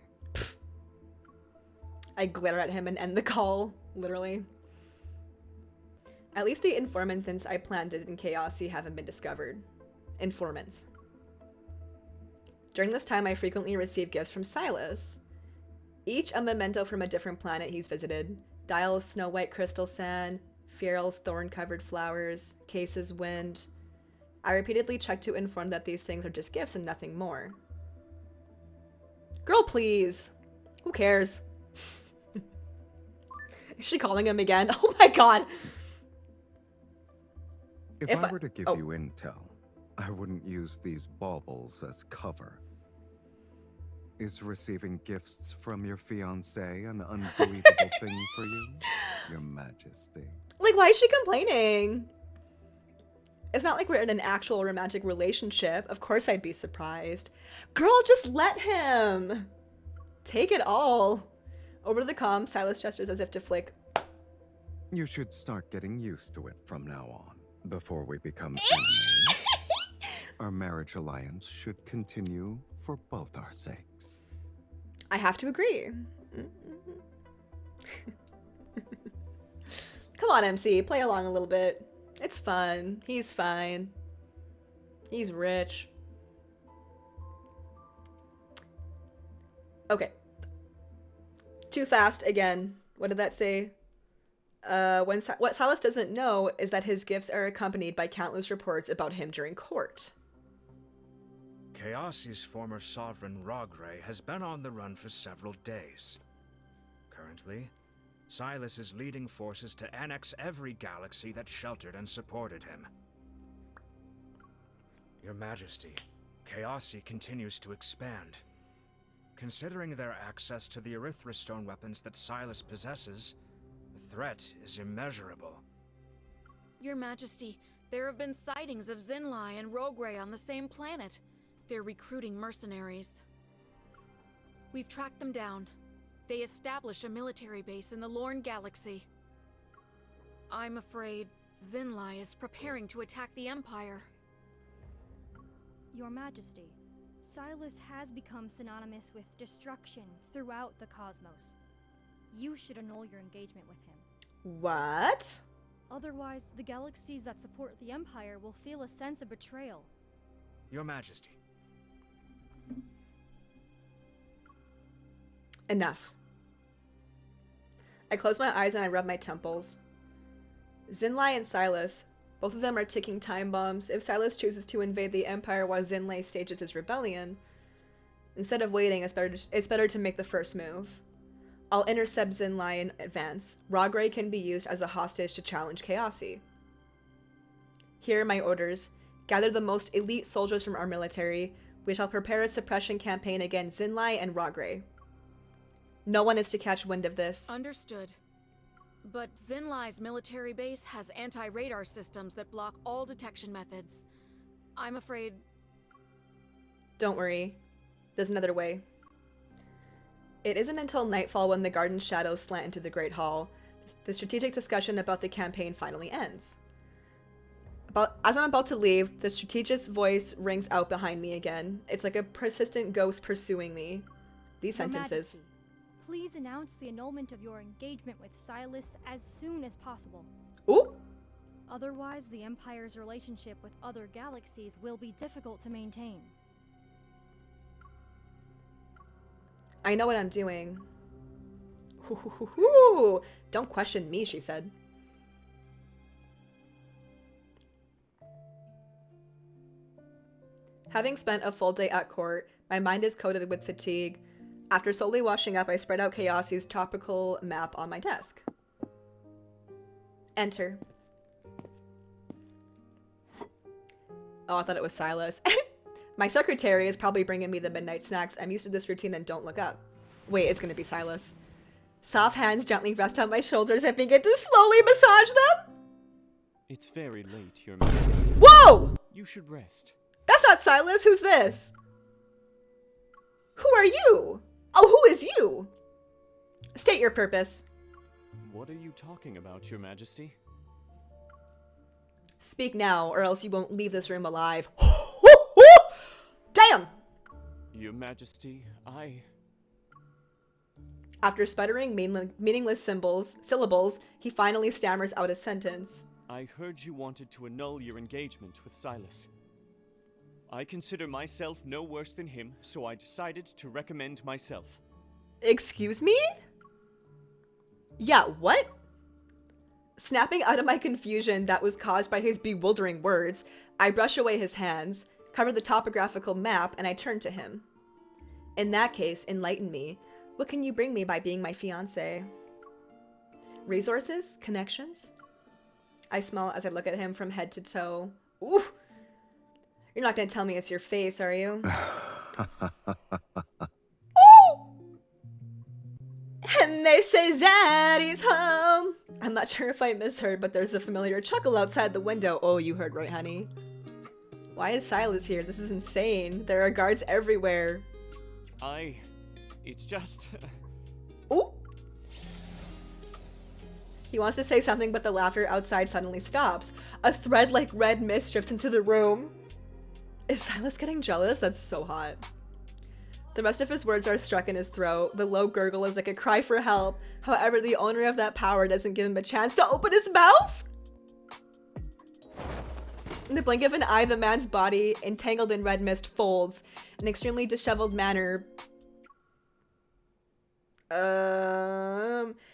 I glare at him and end the call, literally. At least the informants I planted in Chaosy haven't been discovered. Informants. During this time, I frequently receive gifts from SYLUS. Each a memento from a different planet he's visited. Dial's snow-white crystal sand, Fierl's thorn-covered flowers, Case's wind. I repeatedly check to inform that these things are just gifts and nothing more. Girl, please! Who cares? Is she calling him again? Oh my god! If I were to give you intel, I wouldn't use these baubles as cover. Is receiving gifts from your fiancé an unbelievable thing for you, Your Majesty? Like, why is she complaining? It's not like we're in an actual romantic relationship. Of course I'd be surprised. Girl, just let him! Take it all. Over the comm, SYLUS gestures as if to flick. You should start getting used to it from now on, before we become enemies. our marriage alliance should continue for both our sakes. I have to agree. Come on, MC, play along a little bit. It's fun. He's fine. He's rich. Okay. Too fast again. What did that say? What SYLUS doesn't know is that his gifts are accompanied by countless reports about him during court. Chaosi's former sovereign Rogray has been on the run for several days. Currently, SYLUS is leading forces to annex every galaxy that sheltered and supported him. Your Majesty, Chaosi continues to expand. Considering their access to the Erythrostone weapons that SYLUS possesses, the threat is immeasurable. Your Majesty, there have been sightings of Zinlai and Rogray on the same planet. They're recruiting mercenaries. We've tracked them down. They established a military base in the Lorne Galaxy. I'm afraid Zinlai is preparing to attack the Empire. Your Majesty, SYLUS has become synonymous with destruction throughout the cosmos. You should annul your engagement with him. What? Otherwise, the galaxies that support the Empire will feel a sense of betrayal. Your Majesty. Enough. I close my eyes and I rub my temples. Zinlai and SYLUS, both of them are ticking time bombs. If SYLUS chooses to invade the Empire while Zinlai stages his rebellion, instead of waiting, it's better to make the first move. I'll intercept Zinlai in advance. Rogray can be used as a hostage to challenge Chaosi. Here are my orders. Gather the most elite soldiers from our military. We shall prepare a suppression campaign against Zinlai and Rogray. No one is to catch wind of this. Understood. But Zinlai's military base has anti-radar systems that block all detection methods. I'm afraid... Don't worry. There's another way. It isn't until nightfall when the garden shadows slant into the Great Hall. The strategic discussion about the campaign finally ends. As I'm about to leave, the strategist's voice rings out behind me again. It's like a persistent ghost pursuing me. These Your sentences. Majesty, please announce the annulment of your engagement with SYLUS as soon as possible. Ooh! Otherwise, the Empire's relationship with other galaxies will be difficult to maintain. I know what I'm doing. Hoo. Don't question me, she said. Having spent a full day at court, my mind is coated with fatigue. After slowly washing up, I spread out Chaosi's topical map on my desk. Enter. Oh, I thought it was SYLUS. My secretary is probably bringing me the midnight snacks. I'm used to this routine and don't look up. Wait, it's gonna be SYLUS. Soft hands gently rest on my shoulders and begin to slowly massage them. It's very late, Your Majesty. Whoa! You should rest. That's not SYLUS. Who's this? Who are you? Oh, who is you? State your purpose. What are you talking about, Your Majesty? Speak now, or else you won't leave this room alive. Damn! Your Majesty, After sputtering meaningless syllables, he finally stammers out a sentence. I heard you wanted to annul your engagement with SYLUS. I consider myself no worse than him, so I decided to recommend myself. Excuse me? Yeah, what? Snapping out of my confusion that was caused by his bewildering words, I brush away his hands, cover the topographical map, and I turn to him. In that case, enlighten me. What can you bring me by being my fiancé? Resources? Connections? I smile as I look at him from head to toe. Ooh! You're not gonna tell me it's your face, are you? Oh! And they say Zaddy's home. I'm not sure if I misheard, but there's a familiar chuckle outside the window. Oh, you heard right, honey. Why is SYLUS here? This is insane. There are guards everywhere. It's just... Ooh! He wants to say something, but the laughter outside suddenly stops. A thread like red mist drifts into the room. Is Silas getting jealous? That's so hot. The rest of his words are stuck in his throat. The low gurgle is like a cry for help. However, the owner of that power doesn't give him a chance to open his mouth. In the blink of an eye, the man's body, entangled in red mist, folds in an extremely disheveled manner.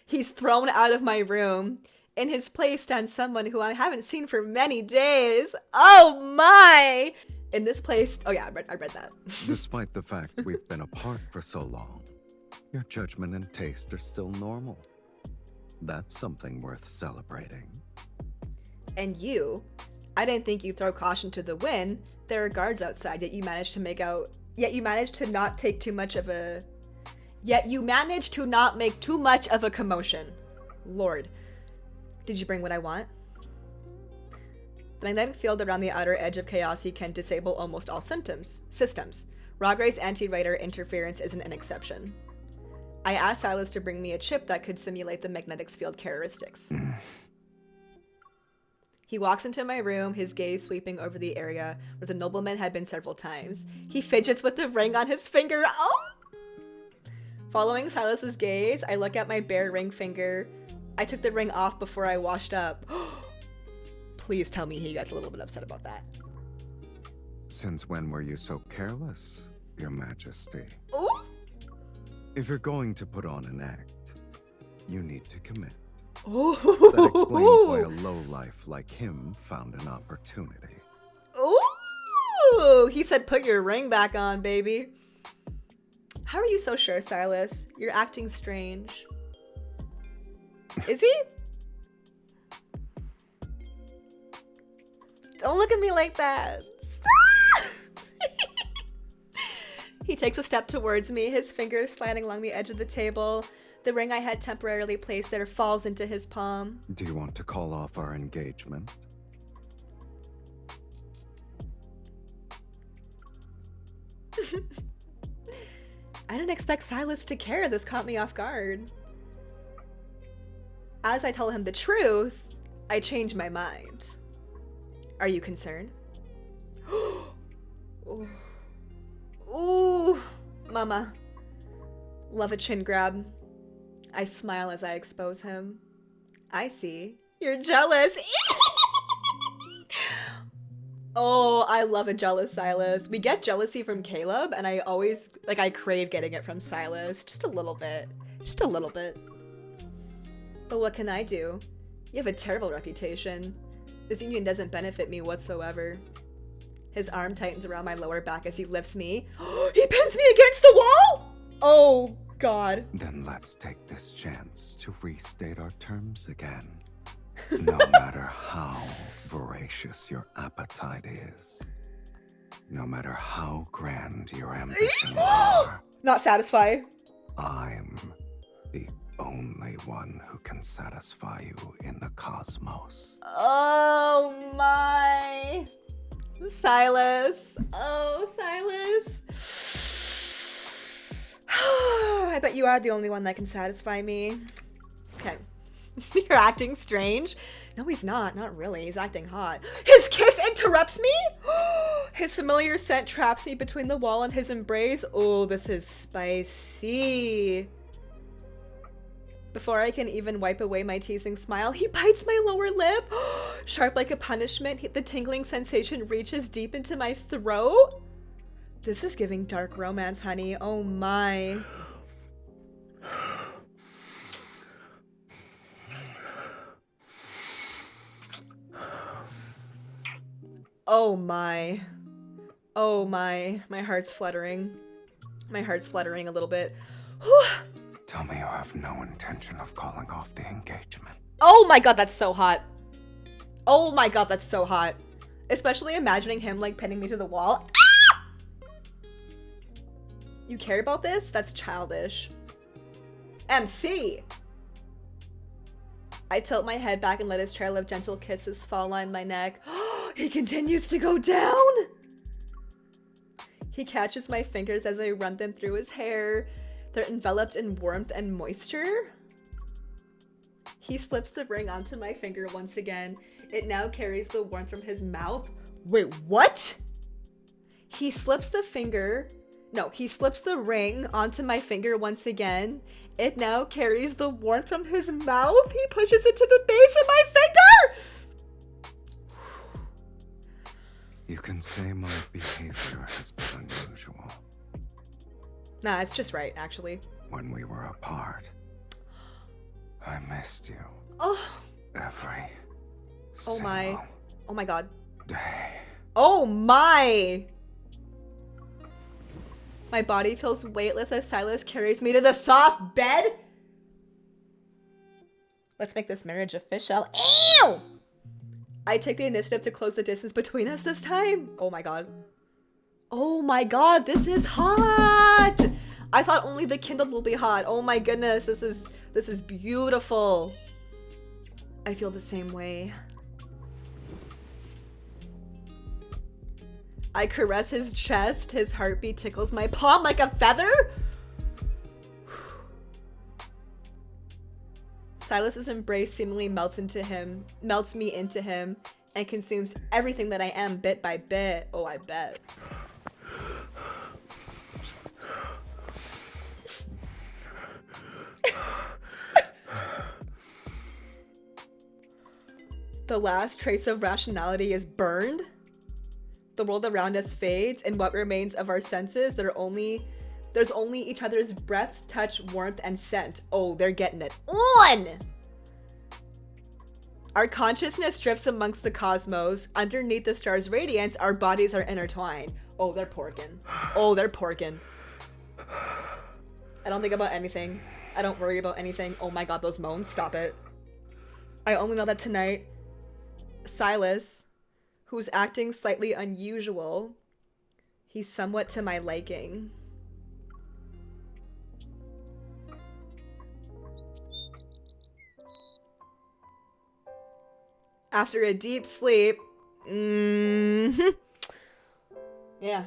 He's thrown out of my room. In his place stands someone who I haven't seen for many days. Oh my! In this place, oh yeah, I read that. Despite the fact we've been apart for so long, your judgment and taste are still normal. That's something worth celebrating. And you, I didn't think you'd throw caution to the wind. There are guards outside, yet you managed to not make too much of a commotion. Lord, did you bring what I want? The magnetic field around the outer edge of Chaosy can disable almost all systems. Rogray's anti-radar interference isn't an exception. I asked Silas to bring me a chip that could simulate the magnetic field characteristics. He walks into my room, his gaze sweeping over the area where the nobleman had been several times. He fidgets with the ring on his finger. Oh! Following Silas's gaze, I look at my bare ring finger. I took the ring off before I washed up. Please tell me he gets a little bit upset about that. Since when were you so careless, Your Majesty? Ooh! If you're going to put on an act, you need to commit. Ooh! That explains why a lowlife like him found an opportunity. Ooh! He said put your ring back on, baby. How are you so sure, Silas? You're acting strange. Is he? Don't look at me like that. Stop! He takes a step towards me, his fingers sliding along the edge of the table. The ring I had temporarily placed there falls into his palm. Do you want to call off our engagement? I didn't expect Silas to care. This caught me off guard. As I tell him the truth, I change my mind. Are you concerned? Ooh. Ooh, mama. Love a chin grab. I smile as I expose him. I see. You're jealous. Oh, I love a jealous Silas. We get jealousy from Caleb, and I always, I crave getting it from Silas. Just a little bit. Just a little bit. But what can I do? You have a terrible reputation. This union doesn't benefit me whatsoever. His arm tightens around my lower back as he lifts me. He pins me against the wall! Oh, God. Then let's take this chance to restate our terms again. No matter how voracious your appetite is, no matter how grand your ambitions are, not satisfy. I'm the only one who can satisfy you in the cosmos. Oh my. Silas. Oh, Silas. I bet you are the only one that can satisfy me. Okay. You're acting strange. No, he's not. Not really. He's acting hot. His kiss interrupts me? His familiar scent traps me between the wall and his embrace. Oh, this is spicy. Before I can even wipe away my teasing smile, he bites my lower lip. Sharp like a punishment, the tingling sensation reaches deep into my throat. This is giving dark romance, honey. Oh my. Oh my. Oh my. My heart's fluttering. My heart's fluttering a little bit. Whew. Tell me you have no intention of calling off the engagement. Oh my god, that's so hot. Oh my god, that's so hot. Especially imagining him pinning me to the wall. Ah! You care about this? That's childish. MC! I tilt my head back and let his trail of gentle kisses fall on my neck. He continues to go down! He catches my fingers as I run them through his hair. They're enveloped in warmth and moisture. He slips the ring onto my finger once again. It now carries the warmth from his mouth. Wait, what? he slips the finger. No, he slips the ring onto my finger once again. It now carries the warmth from his mouth. He pushes it to the base of my finger! You can say my behavior has been unusual. Nah, it's just right, actually. When we were apart, I missed you. Oh. Every Oh my. single Oh my god. day. Oh my! My body feels weightless as SYLUS carries me to the soft bed. Let's make this marriage official. Ew! I take the initiative to close the distance between us this time. Oh my god. Oh my god, this is hot! I thought only the kindled will be hot. Oh my goodness, this is beautiful. I feel the same way. I caress his chest, his heartbeat tickles my palm like a feather. SYLUS's embrace seemingly melts me into him, and consumes everything that I am bit by bit. Oh, I bet. The last trace of rationality is burned. The world around us fades, and what remains of our senses, there's only each other's breaths, touch, warmth, and scent. Oh, they're getting it on! Our consciousness drifts amongst the cosmos. Underneath the star's radiance, our bodies are intertwined. Oh, they're porking. Oh, they're porking. I don't think about anything. I don't worry about anything. Oh my god, those moans. Stop it. I only know that tonight, SYLUS, who's acting slightly unusual, he's somewhat to my liking. After a deep sleep, yeah,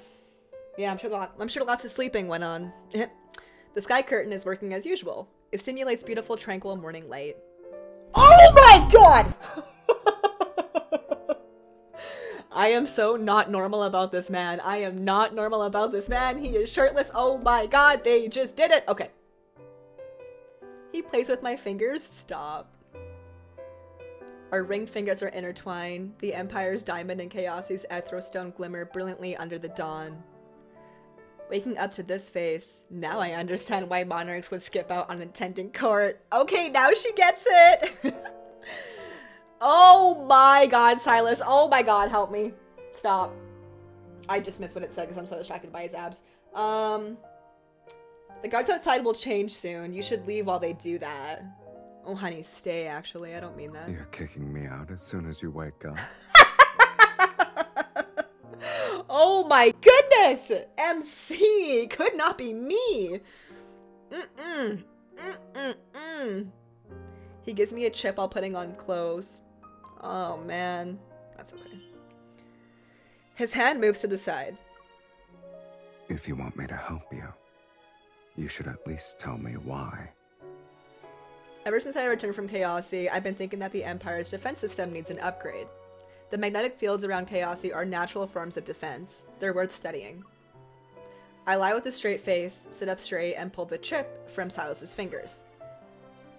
I'm sure lots of sleeping went on. The sky curtain is working as usual. It stimulates beautiful, tranquil morning light. Oh my god! I am so not normal about this man. I am not normal about this man. He is shirtless. Oh my god, they just did it. Okay. He plays with my fingers. Stop. Our ringed fingers are intertwined. The Empire's diamond and Chaosi's ethrostone glimmer brilliantly under the dawn. Waking up to this face, now I understand why monarchs would skip out on attending court. Okay, now she gets it! Oh my god, SYLUS. Oh my god, help me. Stop. I just missed what it said because I'm so distracted by his abs. The guards outside will change soon. You should leave while they do that. Oh, honey, stay, actually. I don't mean that. You're kicking me out as soon as you wake up. Oh my goodness! MC! Could not be me! He gives me a chip while putting on clothes. Oh man. That's okay. His hand moves to the side. If you want me to help you, you should at least tell me why. Ever since I returned from Chaosi, I've been thinking that the Empire's defense system needs an upgrade. The magnetic fields around Chaosi are natural forms of defense. They're worth studying. I lie with a straight face, sit up straight, and pull the chip from SYLUS's fingers.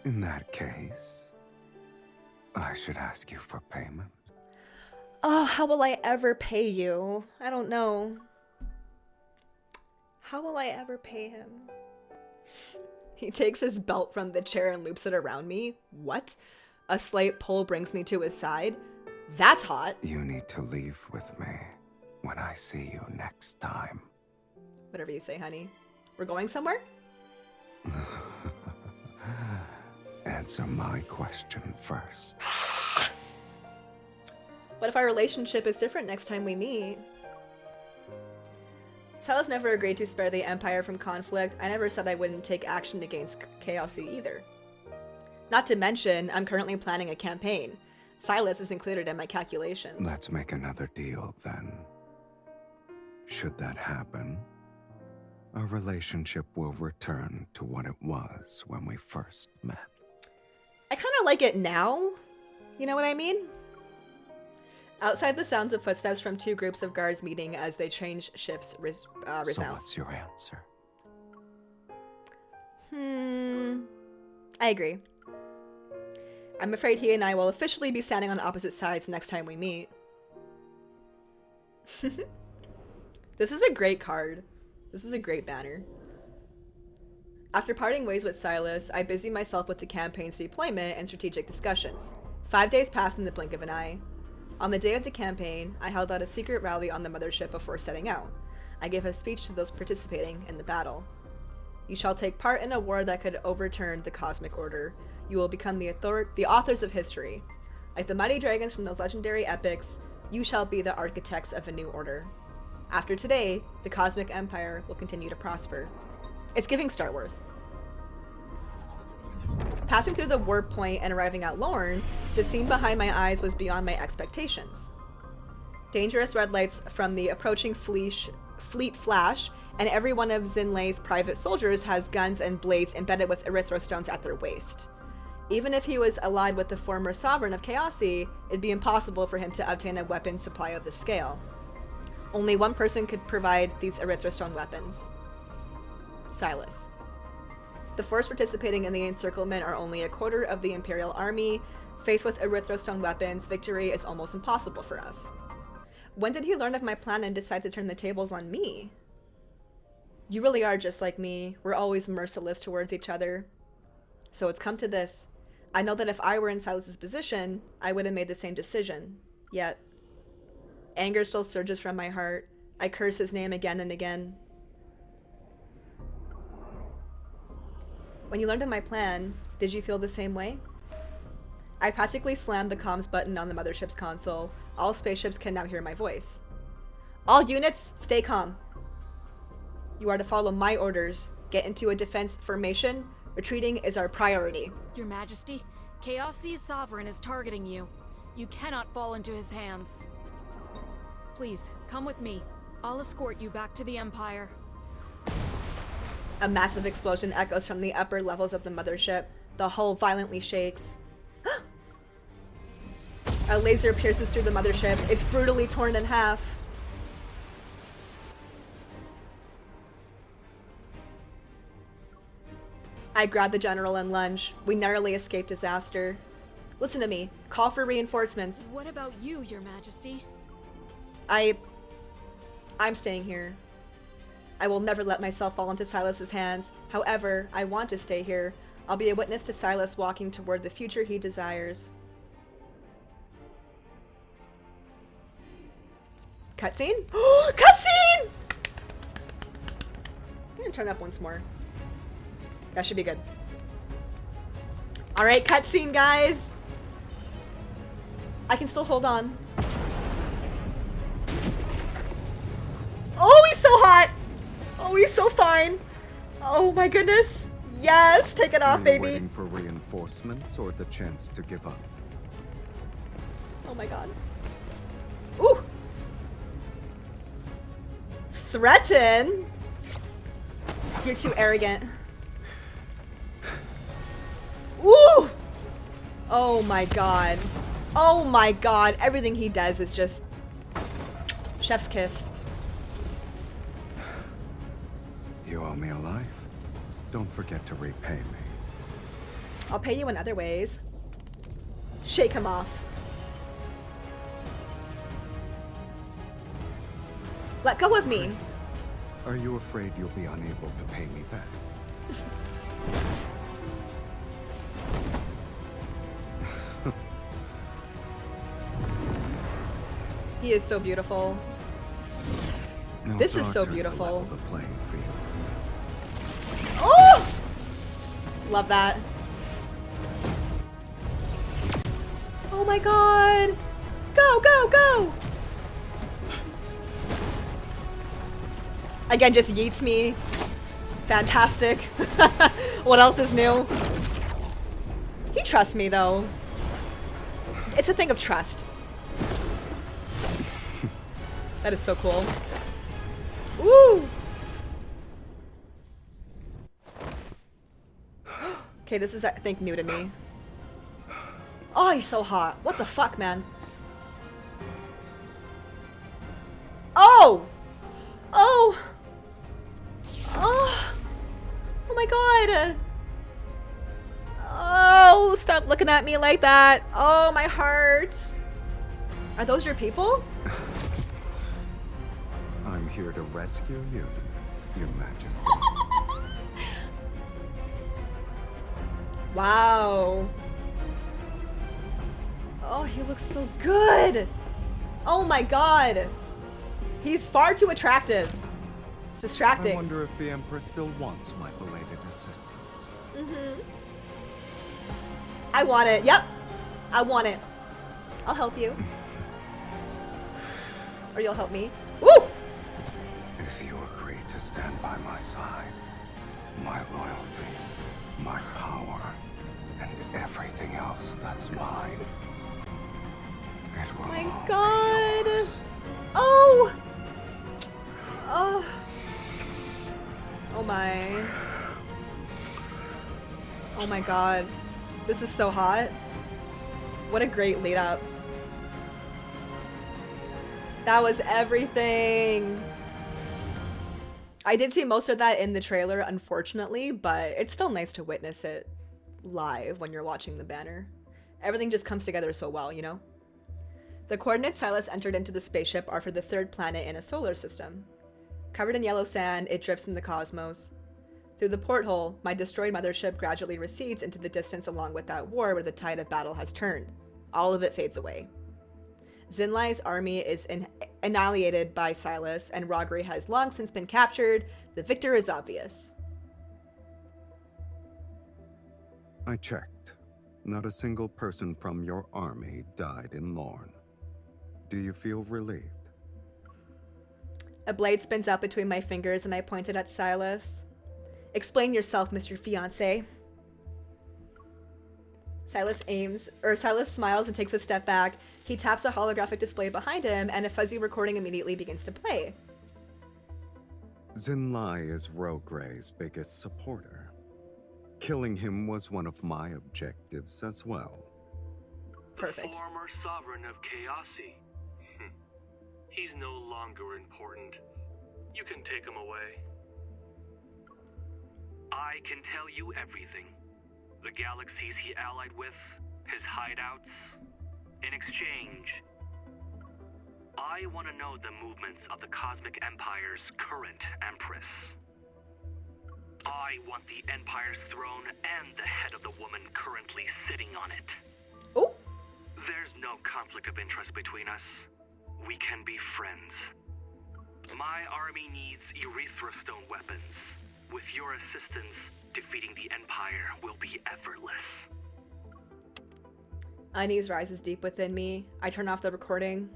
In that case, I should ask you for payment. Oh, how will I ever pay you? I don't know. How will I ever pay him? He takes his belt from the chair and loops it around me. What? A slight pull brings me to his side. That's hot. You need to leave with me when I see you next time. Whatever you say, honey. We're going somewhere? Answer my question first. What if our relationship is different next time we meet? SYLUS never agreed to spare the Empire from conflict. I never said I wouldn't take action against Chaosi either. Not to mention, I'm currently planning a campaign. SYLUS is included in my calculations. Let's make another deal, then. Should that happen, our relationship will return to what it was when we first met. I kind of like it now. You know what I mean? Outside, the sounds of footsteps from two groups of guards meeting as they change shifts So resounds. what's your answer? I agree. I'm afraid he and I will officially be standing on opposite sides next time we meet. This is a great card. This is a great banner. After parting ways with SYLUS, I busy myself with the campaign's deployment and strategic discussions. 5 days passed in the blink of an eye. On the day of the campaign, I held out a secret rally on the mothership before setting out. I gave a speech to those participating in the battle. You shall take part in a war that could overturn the cosmic order. You will become the authors of history. Like the mighty dragons from those legendary epics, you shall be the architects of a new order. After today, the cosmic empire will continue to prosper. It's giving Star Wars. Passing through the warp point and arriving at Lorne, the scene behind my eyes was beyond my expectations. Dangerous red lights from the approaching fleet flash, and every one of Xinlei's private soldiers has guns and blades embedded with erythrostones at their waist. Even if he was allied with the former sovereign of Chaosi, it'd be impossible for him to obtain a weapon supply of this scale. Only one person could provide these erythrostone weapons. SYLUS. The force participating in the encirclement are only a quarter of the Imperial Army. Faced with erythrostone weapons, victory is almost impossible for us. When did he learn of my plan and decide to turn the tables on me? You really are just like me. We're always merciless towards each other. So it's come to this. I know that if I were in SYLUS's position, I would have made the same decision. Yet, anger still surges from my heart. I curse his name again and again. When you learned of my plan, did you feel the same way? I practically slammed the comms button on the mothership's console. All spaceships can now hear my voice. All units, stay calm. You are to follow my orders. Get into a defense formation. Retreating is our priority. Your Majesty, Chaosi's sovereign is targeting you. You cannot fall into his hands. Please, come with me. I'll escort you back to the Empire. A massive explosion echoes from the upper levels of the mothership. The hull violently shakes. A laser pierces through the mothership. It's brutally torn in half. I grab the general and lunge. We narrowly escaped disaster. Listen to me. Call for reinforcements. What about you, Your Majesty? I'm staying here. I will never let myself fall into SYLUS's hands. However, I want to stay here. I'll be a witness to SYLUS walking toward the future he desires. Cutscene? Cutscene! I'm gonna turn up once more. That should be good. Alright, cutscene, guys! I can still hold on. Oh, he's so hot! Oh, he's so fine! Oh my goodness! Yes! Take it off, Are you baby! waiting for reinforcements or the chance to give up? Oh my god. Ooh! Threaten? You're too arrogant. Ooh! Oh my god. Oh my god. Everything he does is just... chef's kiss. You owe me a life. Don't forget to repay me. I'll pay you in other ways. Shake him off. Let go of me. Are you afraid you'll be unable to pay me back? He is so beautiful. Now This it's is our so turn to beautiful. level the playing field. Oh! Love that. Oh my god! Go, go, go! Again, just yeets me. Fantastic. What else is new? He trusts me, though. It's a thing of trust. That is so cool. Woo! Okay, this is, I think, new to me. Oh, he's so hot. What the fuck, man? at me like that. Oh, my heart. Are those your people? I'm here to rescue you, Your Majesty. Wow. Oh, he looks so good. Oh my god. He's far too attractive. It's distracting. I wonder if the Empress still wants my belated assistance. Mm-hmm. I want it. Yep. I want it. I'll help you. Or you'll help me. Woo! If you agree to stand by my side, my loyalty, my power, and everything else that's mine, it will My all be god. yours. Oh. Oh. Oh my. Oh my god. This is so hot. What a great lead up. That was everything. I did see most of that in the trailer, unfortunately, but it's still nice to witness it live when you're watching the banner. Everything just comes together so well, you know? The coordinates SYLUS entered into the spaceship are for the third planet in a solar system. Covered in yellow sand, it drifts in the cosmos. Through the porthole, my destroyed mothership gradually recedes into the distance along with that war where the tide of battle has turned. All of it fades away. Zinlai's army is annihilated by SYLUS, and Rogre has long since been captured. The victor is obvious. I checked. Not a single person from your army died in Lorne. Do you feel relieved? A blade spins out between my fingers and I pointed at SYLUS. Explain yourself, Mr. Fiancé. SYLUS smiles and takes a step back. He taps a holographic display behind him and a fuzzy recording immediately begins to play. Zinlai is Rogre's biggest supporter. Killing him was one of my objectives as well. Perfect. The former sovereign of Chaosi. He's no longer important. You can take him away. I can tell you everything. The galaxies he allied with, his hideouts. In exchange, I want to know the movements of the Cosmic Empire's current Empress. I want the Empire's throne and the head of the woman currently sitting on it. Oh. There's no conflict of interest between us. We can be friends. My army needs Erythrostone weapons. With your assistance, defeating the Empire will be effortless. Unease rises deep within me. I turn off the recording.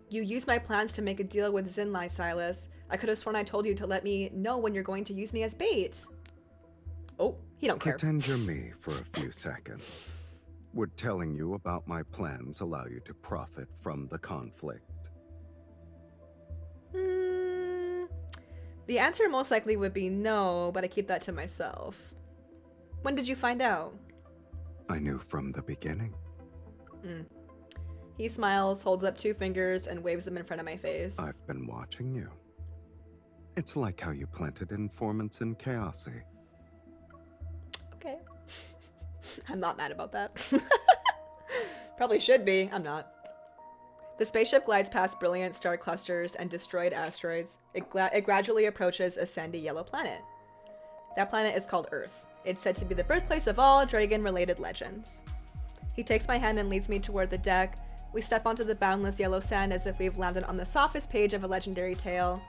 You used my plans to make a deal with Zinlai, SYLUS. I could have sworn I told you to let me know when you're going to use me as bait. Oh, he don't care. Pretend you're me for a few seconds. Would telling you about my plans allow you to profit from the conflict? The answer most likely would be no, but I keep that to myself. When did you find out? I knew from the beginning. He smiles, holds up 2 fingers, and waves them in front of my face. I've been watching you. It's like how you planted informants in Chaosi. Okay. I'm not mad about that. Probably should be. I'm not. The spaceship glides past brilliant star clusters and destroyed asteroids. It gradually approaches a sandy yellow planet. That planet is called Earth. It's said to be the birthplace of all dragon-related legends. He takes my hand and leads me toward the deck. We step onto the boundless yellow sand as if we've landed on the softest page of a legendary tale.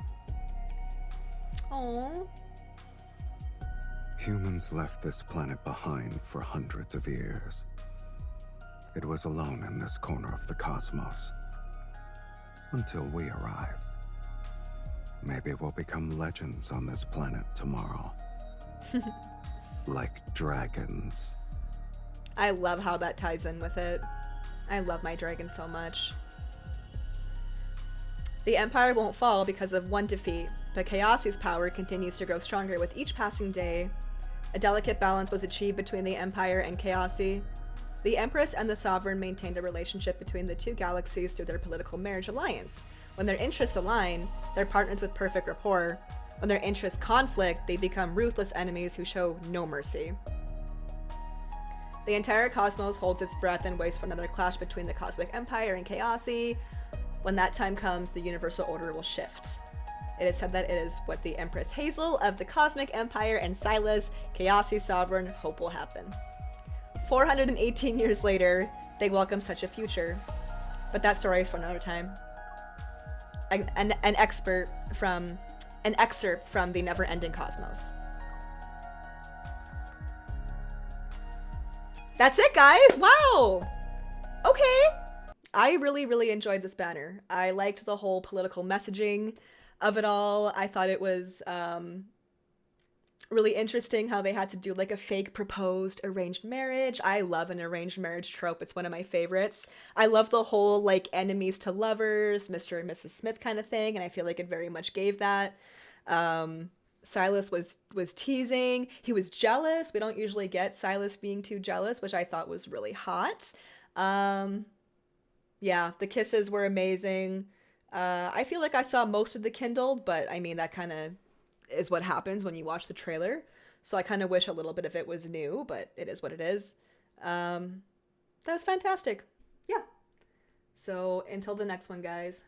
Aww. Humans left this planet behind for hundreds of years. It was alone in this corner of the cosmos. Until we arrived. Maybe we'll become legends on this planet tomorrow. Like dragons. I love how that ties in with it. I love my dragon so much. The Empire won't fall because of one defeat, but Chaosi's power continues to grow stronger with each passing day. A delicate balance was achieved between the Empire and Chaosi. The Empress and the Sovereign maintained a relationship between the two galaxies through their political marriage alliance. When their interests align, they're partners with perfect rapport. When their interests conflict, they become ruthless enemies who show no mercy. The entire cosmos holds its breath and waits for another clash between the Cosmic Empire and Chaosi. When that time comes, the universal order will shift. It is said that it is what the Empress Hazel of the Cosmic Empire and SYLUS, Chaosi's sovereign, hope will happen. 418 years later, they welcome such a future. But that story is for another time. An excerpt from the Never-Ending Cosmos. That's it, guys! Wow! Okay! I really, really enjoyed this banner. I liked the whole political messaging of it all. I thought it was really interesting how they had to do like a fake proposed arranged marriage. I love an arranged marriage trope. It's one of my favorites. I love the whole like enemies to lovers, Mr. and Mrs. Smith kind of thing, and I feel like it very much gave that. SYLUS was teasing. He was jealous. We don't usually get SYLUS being too jealous, which I thought was really hot. Yeah, the kisses were amazing. I feel like I saw most of the kindled, but I mean, that kind of is what happens when you watch the trailer. So I kind of wish a little bit of it was new, but it is what it is. That was fantastic. Yeah. So until the next one, guys.